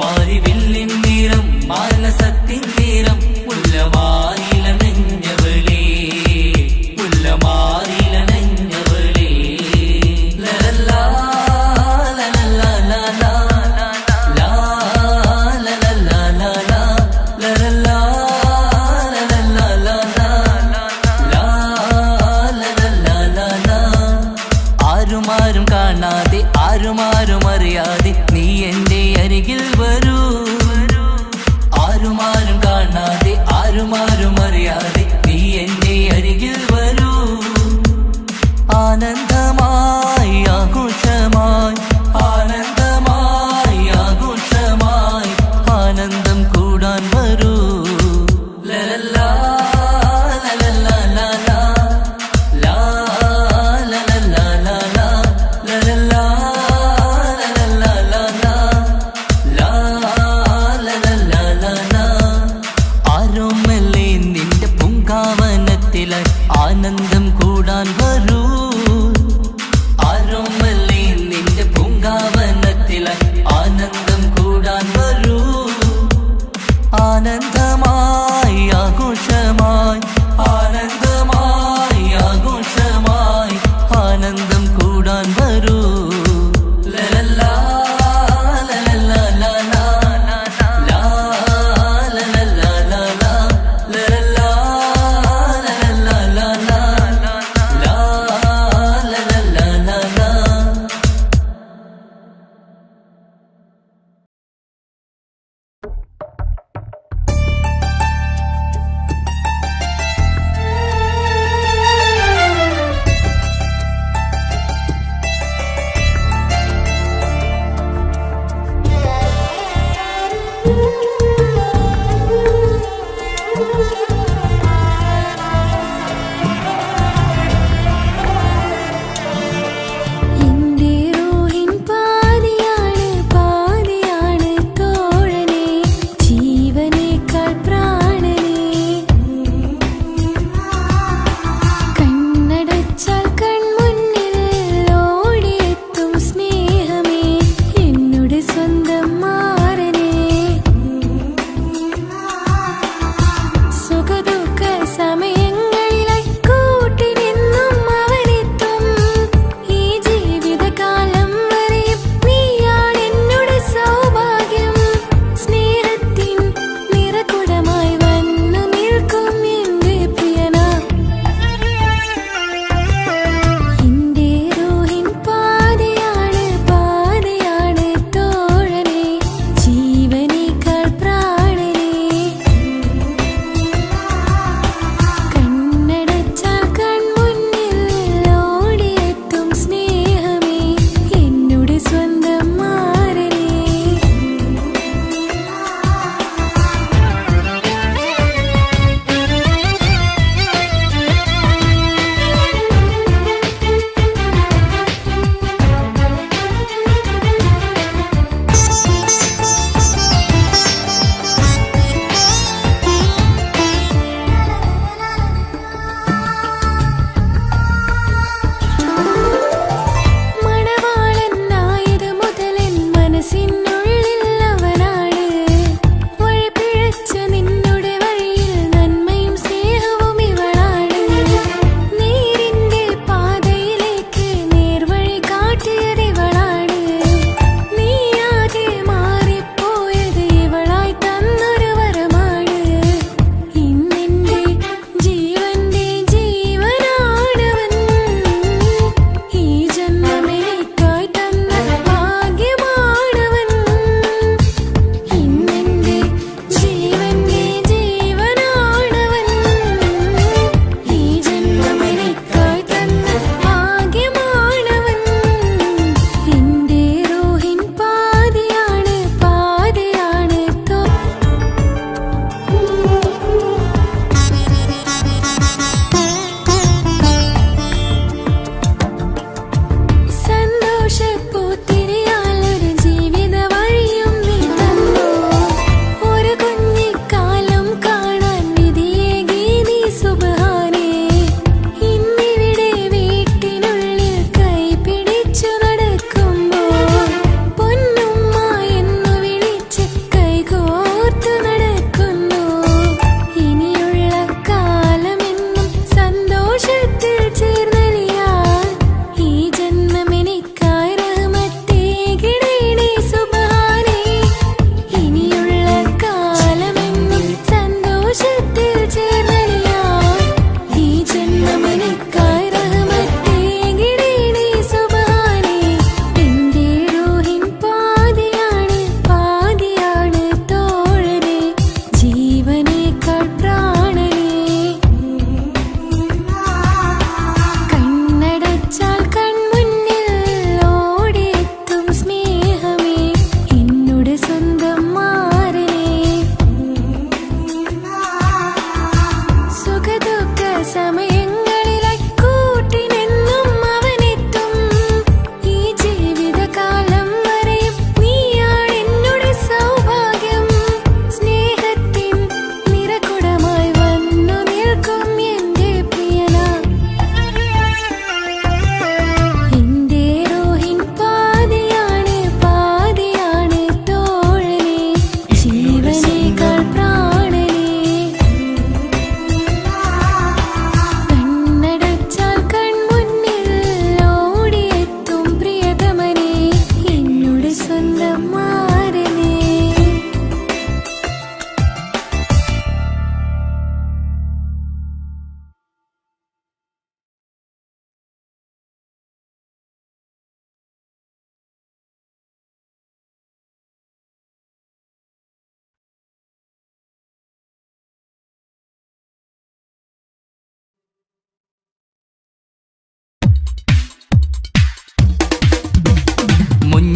മാറിവില്ലിൻ നിറം മാനസത്തിൻ നിറം മുല്ലമാറിലണഞ്ഞവളേ, മുല്ലമാറിലണഞ്ഞവളേ. ലലല്ലാ ലലല്ലാ ലലാ, ലാ ലലല്ലാ ലലാ, ലലല്ലാ ലലല്ലാ ലലാ, ലാ ലലല്ലാ ലലാ. ആരുമാരും കാണാതെ ആരുമാരും അറിയാതെ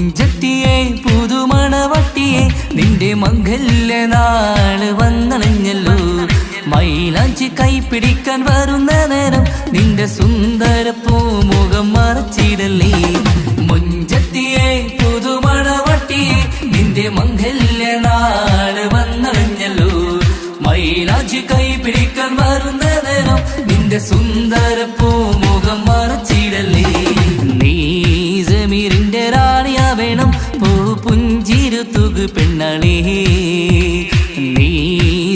മുഞ്ചത്തിയെ പുതുമണവട്ടിയെ നിന്റെ മംഗല്യ നാള് വന്നണഞ്ഞല്ലോ മൈലാഞ്ചി കൈപിടിക്കാൻ വരുന്ന നേരം നിന്റെ സുന്ദര പൂമുഖം മറച്ചിടല്ലേ മുഞ്ചത്തിയെ പുതുമണവട്ടിയെ നിന്റെ മംഗല്യ നാള് വന്നണഞ്ഞല്ലോ മൈലാഞ്ചി കൈപിടിക്കാൻ വരുന്ന നേരം നിന്റെ സുന്ദര പൂമുഖം മറച്ചിടല്ലേ നീ സമീറിന്റെ റാണിയാ വേണം പൂ പുഞ്ചിരു തുകു പെണ്ണളേ നീ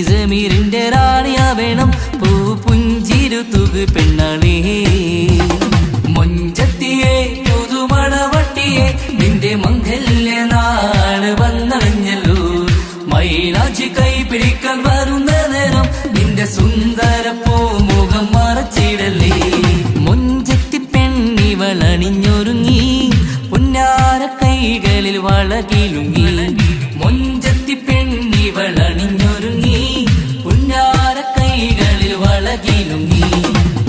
സമീറിന്റെ റാണിയാ വേണം പൂ പുഞ്ചിരു തുകു പെണ്ണളേ മുഞ്ചത്തിയെ പുതുമണവട്ടിയെ നിന്റെ മംഗല്യ നാള് വന്നണഞ്ഞല്ലോ മൈലാഞ്ചി കൈപിടിക്കാൻ വരുന്ന നേരം നിന്റെ സുന്ദര പൂമുഖം മറച്ചിടല്ലേ മുഞ്ചത്തി പെണ്ണിവളണിഞ്ഞൊരുങ്ങി പുന്നാര കൈകളിൽ വളകിലുങ്ങി മുഞ്ചത്തി പെണ്ണിവളണിഞ്ഞൊരുങ്ങി പുന്നാര കൈകളിൽ വളകിലുങ്ങി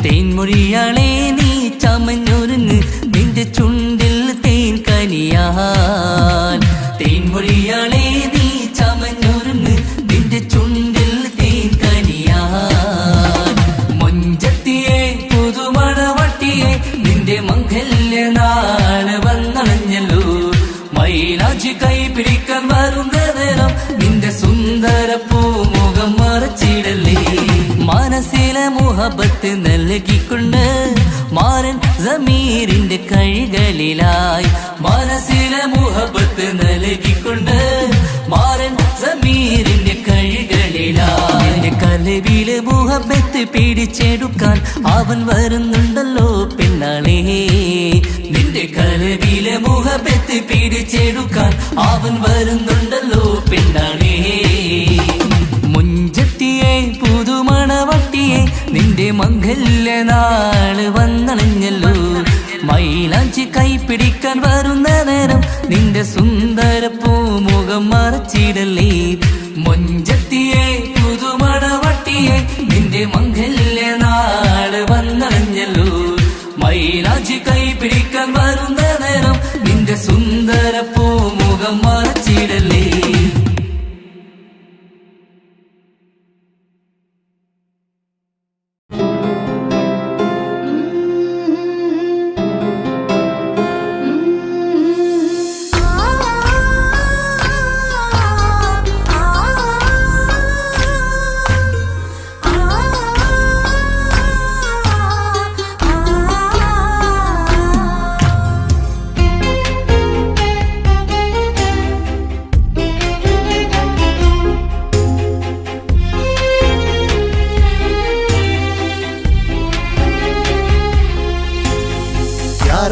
തേൻമൊഴിയാളെ നീ ചമഞ്ഞൊരുങ്ങ് നിന്റെ ചുണ്ടിൽ തേൻ കനിയാൻ തേൻമൊഴിയാളെ നീ ചമഞ്ഞൊരുങ്ങ് നിന്റെ ചുണ്ടിൽ തേൻ കനിയാൻ മുഞ്ചത്തിയെ പുതുമണവട്ടിയെ നിന്റെ മംഗല്യ നാള് വന്നണഞ്ഞല്ലോ മൈലാഞ്ചി കൈപിടിക്കാൻ വരുന്ന നേരം നിന്റെ സുന്ദര പൂമുഖം മറച്ചിടല്ലേ മനസ്സിലെ മുഹബത്ത് നൽകിക്കൊണ്ട് മാരൻ സമീറിന്റെ കൈകളിലായി മനസ്സിലെ മുഹബത്ത് നൽകിക്കൊണ്ട് മാരൻ സമീറിന്റെ കൈകളിലായി എന്റെ കലവിലെ മുഹബത്ത് പിടിച്ചെടുക്കാൻ അവൻ വരുന്നുണ്ടല്ലോ പെണ്ണാളേ നിന്റെ കലവിലെ മുഹബത്ത് പിടിച്ചെടുക്കാൻ അവൻ വരുന്നുണ്ടല്ലോ പെണ്ണാളേ മുഞ്ചത്തിയെ പുതുമണവട്ടിയെ നിന്റെ മംഗല്യ നാള് വന്നണഞ്ഞല്ലോ മൈലാഞ്ചി കൈപിടിക്കാൻ വരുന്ന നേരം നിന്റെ സുന്ദര പൂമുഖം മറച്ചിടല്ലേ മുഞ്ചത്തിയെ പുതുമണവട്ടിയെ നിന്റെ മംഗല്യ നാള് വന്നണഞ്ഞല്ലോ മൈലാഞ്ചി കൈപിടിക്കാൻ വരുന്ന നേരം നിന്റെ സുന്ദര പൂമുഖം മറച്ചിടല്ലേ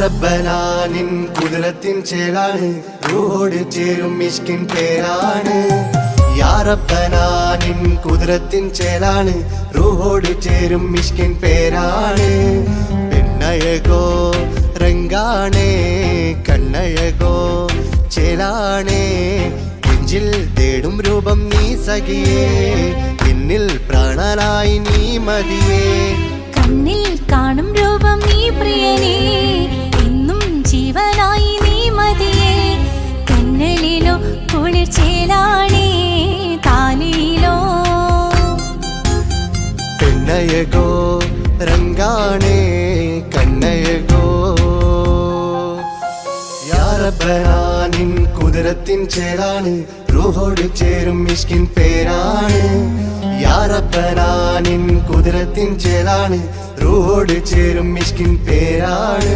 റബ്ബനാനിൻ കുതിരത്തിൻ ചേലാണ് റൂഹോട് ചേരും മിഷ്കിൻ പേരാണ് യാ റബ്ബനാനിൻ കുതിരത്തിൻ ചേലാണ് റൂഹോട് ചേരും മിഷ്കിൻ പേരാണ് പെണ്ണഴകോ രംഗാണേ കണ്ണഴകോ ചേലാണേ നെഞ്ചിൽ തേടും രൂപം നീ സഖിയേ എന്നിൽ പ്രാണനായി നീ മതിയേ കണ്ണിൽ കാണും രൂപം നീ പ്രിയനേ എന്നും ജീവനായി നീ മതിയേ കണ്ണലിലോ കുളിർച്ചേലാണേ താലിയിലോ പെണ്ണഴകോ രംഗാണേ കണ്ണഴകോ യാ റബ്ബനാനിൻ കുതിരത്തിൻ ചേലാണ് റൂഹോട് ചേരും മിഷ്കിൻ പേരാണ് യാ റബ്ബനാനിൻ കുതിരത്തിൻ ചേലാണ് റൂഹോട് ചേരും മിഷ്കിൻ പേരാണ്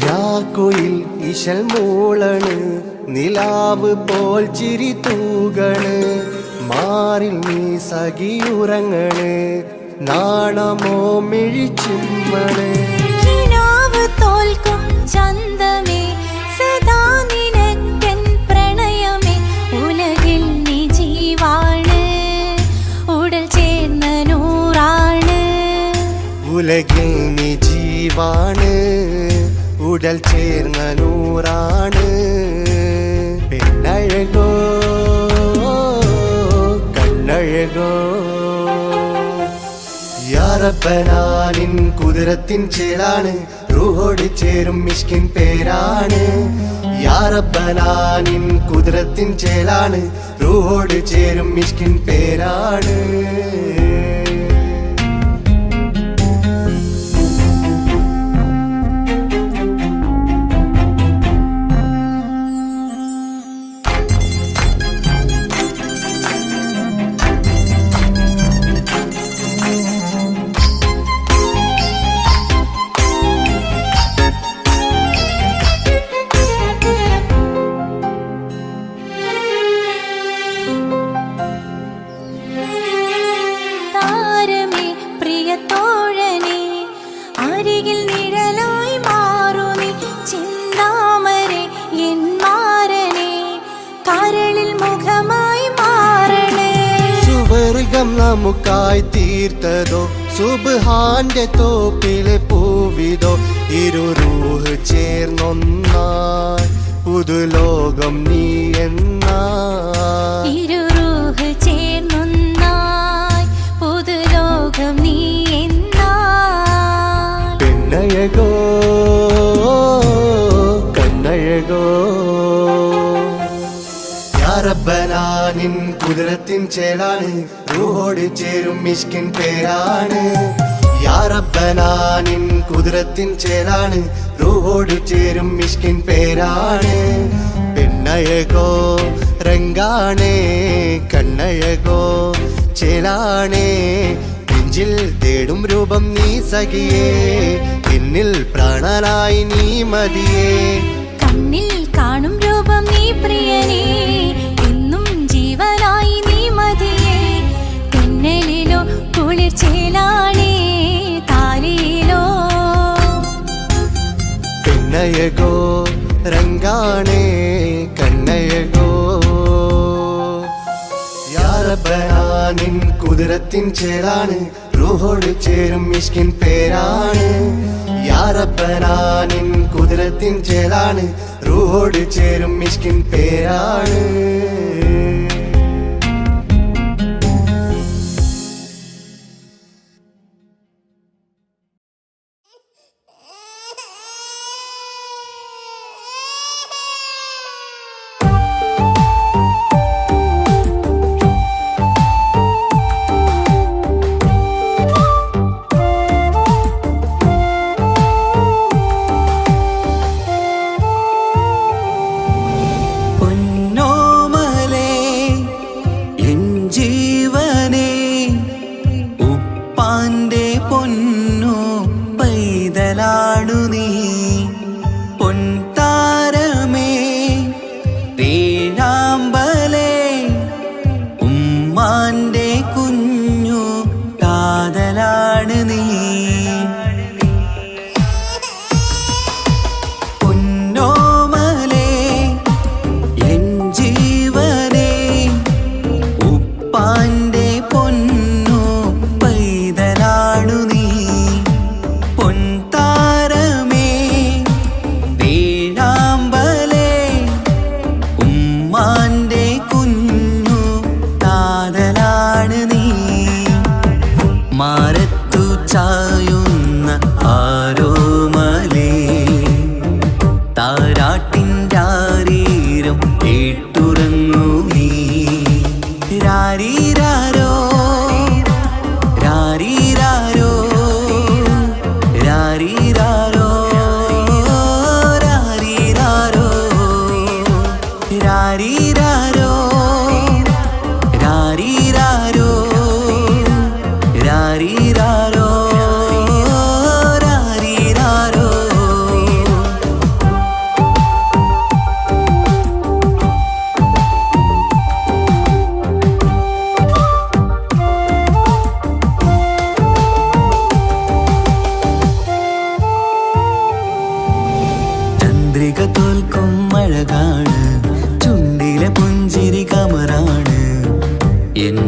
രാക്കുയിൽ ഇശൽ മൂളണ് നിലാവ് പോൽ ചിരി തൂകണ് മാറിൽ നീ സഖിയുറങ്ങണ് നാണമോ മിഴിച്ചുമ്മണ് കിനാവ് തോൽക്കും ചന്തമേ സദാ ഉലകിൽ നീ ജീവാണ്, ഉടൽ ചേർന്ന നൂറാണ്. പെണ്ണഴകോ കണ്ണഴകോ യാ റബ്ബനാ നിൻ കുതിരത്തിൻ ചേലാണ്, റൂഹോട് ചേരും മിഷ്കിൻ പേരാണ്. യാ റബ്ബനാ നിൻ കുതിരത്തിൻ ചേലാണ്, റൂഹോട് ചേരും മിഷ്കിൻ പേരാണ്. താരമേ പ്രിയത്തോഴനേ, അരികിൽ നിഴലായി മാറുമേ ചിന്താമരേ എൻ മാരനേ, കരളിൽ മുഖമായി മാറണേ. സുവർഗം നമുക്കായി തീർത്തതോ, സുബ്ഹാന്റെ തോപ്പിലെ പൂവിതോ, ഇരു റൂഹ് ചേർന്നൊന്നായി പുതുലോകം നീ എന്നായി. ഇരു റൂഹ് ചേർന്നൊന്നായി പുതുലോകം നീ എന്നായി. പെണ്ണഴകോ കണ്ണഴകോ യാ റബ്ബനാ നിൻ കുതിരത്തിൻ ചേലാണ്, റൂഹോട് ചേരും മിഷ്കിൻ പേരാണ്. യാ റബ്ബനാ നിൻ കുതിരത്തിൻ ചേലാണ്, റൂഹോട് ചേരും മിഷ്കിൻ പേരാണ്. പെണ്ണഴകോ രംഗാണേ കണ്ണഴകോ ചേലാണേ, നെഞ്ചിൽ തേടും രൂപം നീ സഖിയേ, എന്നിൽ പ്രാണനായി നീ മതിയേ. കണ്ണിൽ കാണും രൂപം നീ പ്രിയനേ, എന്നും ജീവനായി നീ മതിയേ. തെന്നലിലോ കുളിർ ചേലാണേ, താലിയിലോ പെണ്ണഴകോ രംഗാണേ കണ്ണഴകോ യാ റബ്ബനാ നിൻ കുതിരത്തിൻ ചേലാണ്, റൂഹോട് ചേരും മിഷ്കിൻ പേരാണ്. യാ റബ്ബനാ നിൻ കുതിരത്തിൻ ചേലാണ്, റൂഹോട് ചേരും മിഷ്കിൻ പേരാണ്.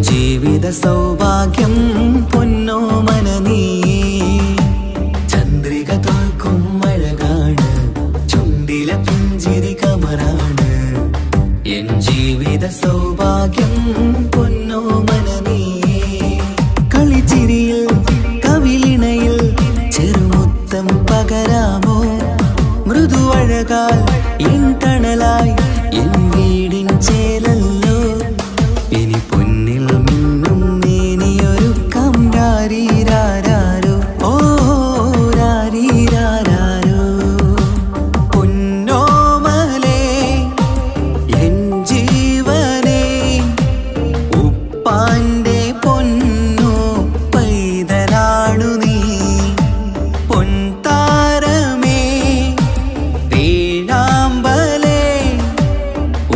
ജീവിത സൗഭാഗ്യം പൊന്നോമന നീ സൗഭാഗ്യം പൊന്നോ മനനീയേ കളിച്ചിരിയിൽ കവിളിണയിൽ ചെറുമുത്തം പകരാമോ മൃദുവഴകാൽ എൻ തണലായി എൻ വീടിൻ ചേലല്ലോ ഇനി പൊന്നിൽ മിന്നും നേനിയൊരുക്കം രാരീരാരോ ഓ രാരീരാരോ പൊന്നോമലേ എൻ ജീവനേ ഉപ്പാന്റെ പൊന്നോ പൈതലാണു നീ പൊൻതാരമേ വേഴാമ്പലേ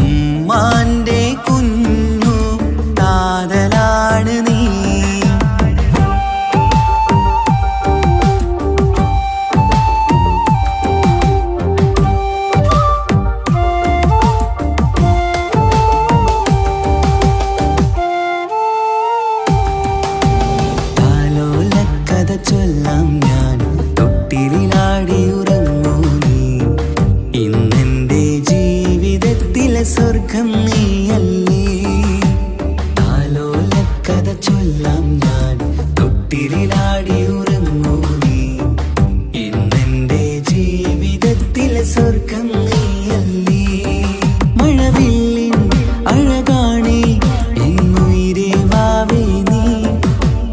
ഉമ്മാന്റെ കുഞ്ഞു താതലാണ് നീ താലോലക്കഥ ചൊല്ലാം ഞാൻ തൊട്ടിലാടി ഉറങ്ങൂ നീ ഇന്നെന്റെ ജീവിതത്തിലെ സ്വർഗം നീയല്ലേ താലോലക്കഥ ചൊല്ലാം ഞാൻ തൊട്ടിലാടി ഉറങ്ങൂ നീ ഇന്നെന്റെ ജീവിതത്തിലെ സ്വർഗം നീയല്ലേ മഴവില്ലിൻ അഴകാണേ എന്നുയിരേ വാവേ നീ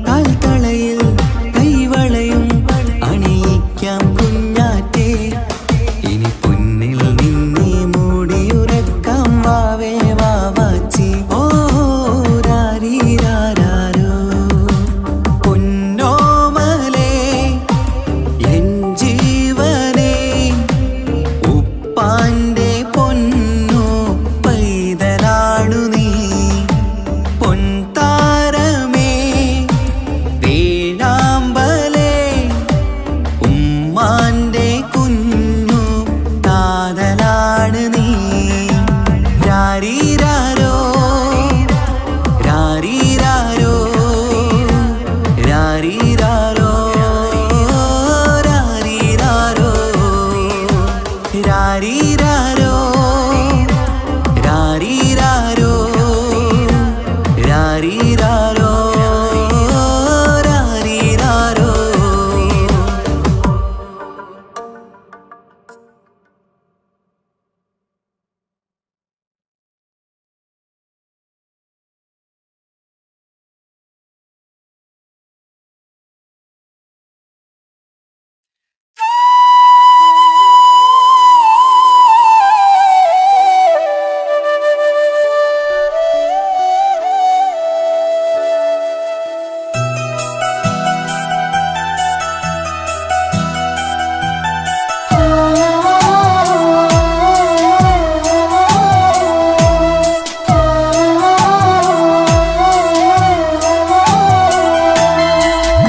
കാൽത്തളയിൽ കൈവളയും അണിയിക്കാം കുഞ്ഞാറ്റേ ഇനി പൊന്നിൽ നിന്നെ മൂടിയുറക്കാം വാവേ വാവാച്ചി ഓ രാരീരാരോ പൊന്നോമലേ എൻ ജീവനേ ഉപ്പാന്റെ പൊന്നോ പൈതലാണു നീ പൊൻതാരമേ വേഴാമ്പലേ ഉമ്മാന്റെ കുഞ്ഞു താതലാണ് നീ രാരീരാരോ രാരീരാരോ രാരീരാരോ രാരീരാരോ രാരീരാരോ രാരീരാരോ രാരീരാരോ രാരീരാരോ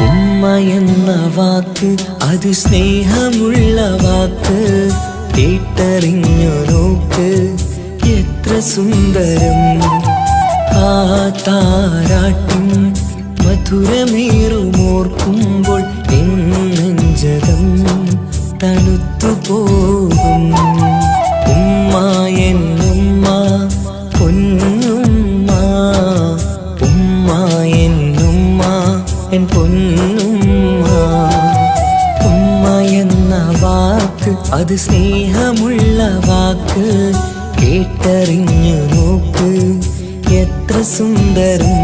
ഉമ്മ എന്ന വാക്ക് അത് സ്നേഹമുള്ള വാക്ക് കേട്ടറിഞ്ഞു നോക്ക് എത്ര സുന്ദരം ആ താരാട്ടും മധുരമേറുമോർക്കുമ്പോൾ എൻ നെഞ്ചകം തണുത്തു പോകും ഉമ്മ എന്നുമ്മ പൊന്നുമ്മ ഉമ്മ എന്നുമ്മ എൻ പൊന്നുമ്മ ഉമ്മ എന്ന വാക്ക് അത് സ്നേഹമുള്ള വാക്ക് കേട്ടറിഞ്ഞു നോക്ക് എത്ര സുന്ദരം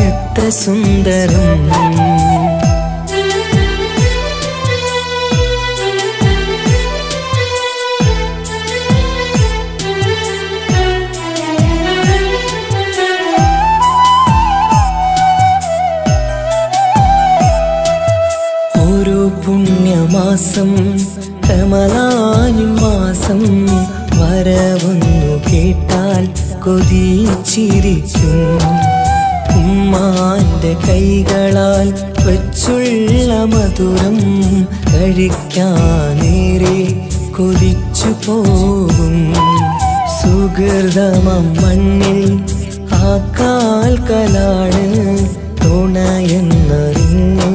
എത്ര സുന്ദരം ഓരോ പുണ്യമാസം റമളാൻ മാസം വരവൊന്നു കേട്ടാൽ കൊതിച്ചിരിക്കും ഉമ്മാന്റെ കൈകളാൽ വച്ചുള്ള മധുരം കഴിക്കാനേറെ കൊതിച്ചു പോകും സുഹൃതമം മണ്ണിൽ ആ കാൽക്കലാണ് തുണയെന്നറിഞ്ഞ്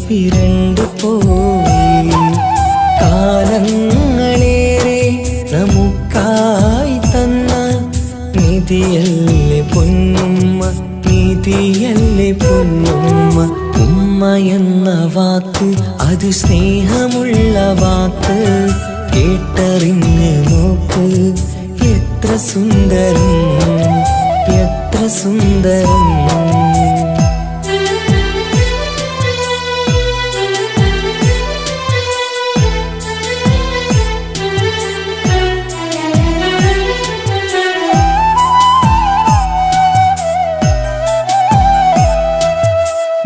പിരണ്ടു പോയി കാലങ്ങളേറെ നമുക്കായി തന്ന നിധിയല്ലേ പൊന്നുമ്മ, നിധിയല്ലേ പൊന്നുമ്മ. ഉമ്മ എന്ന വാക്ക് അത് സ്നേഹമുള്ള വാക്ക്, കേട്ടറിഞ്ഞ് നോക്ക് എത്ര സുന്ദരം, എത്ര സുന്ദരം.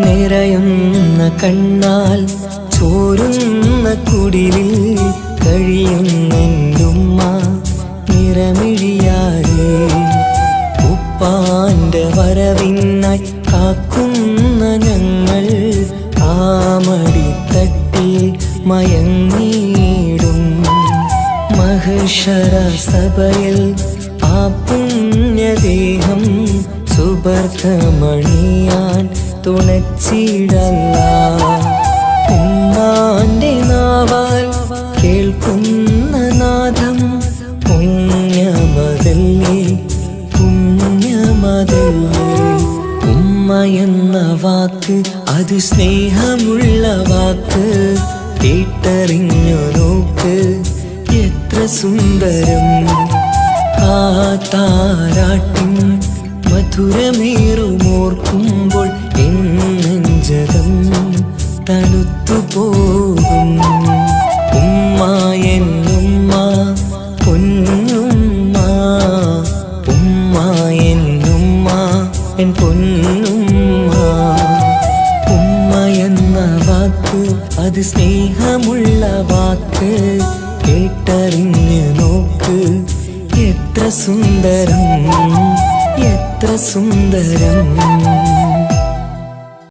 നിറയുന്ന കണ്ണാൽ ചോരുന്ന കുടിലിൽ കഴിയുന്നുമ്മ നിറമിഴിയാതെ. ഉപ്പാന്റെ വരവിനായി കാക്കുന്ന ഞങ്ങൾ ആമടിത്തട്ടിൽ മയങ്ങിയിടും. മഹ്ശറ സഭയിൽ ആ പുണ്യദേഹം സുബർദ്ധമണിയാൻ തുണച്ചിടല്ല. ഉമ്മാന്റെ നാവാൽ കേൾക്കുന്ന നാദം പുണ്യമതല്ലേ, പുണ്യമതല്ലേ. ഉമ്മ എന്ന വാക്ക് അത് സ്നേഹമുള്ള വാക്ക്, കേട്ടറിഞ്ഞു നോക്ക് എത്ര സുന്ദരം. ആ താരാട്ടിൻ മധുരമേറുമോർക്കുമ്പോൾ എന്നെഞ്ചകം തണുത്തുപോകും. ഉമ്മ എന്നുമ്മ പൊന്നുമ്മ, ഉമ്മ എന്നുമ്മ എൻ പൊന്നുമ്മ. ഉമ്മ എന്ന വാക്ക് അത് സ്നേഹമുള്ള വാക്ക്, കേട്ടറിഞ്ഞ് നോക്ക് എത്ര സുന്ദരം, എത്ര സുന്ദരം.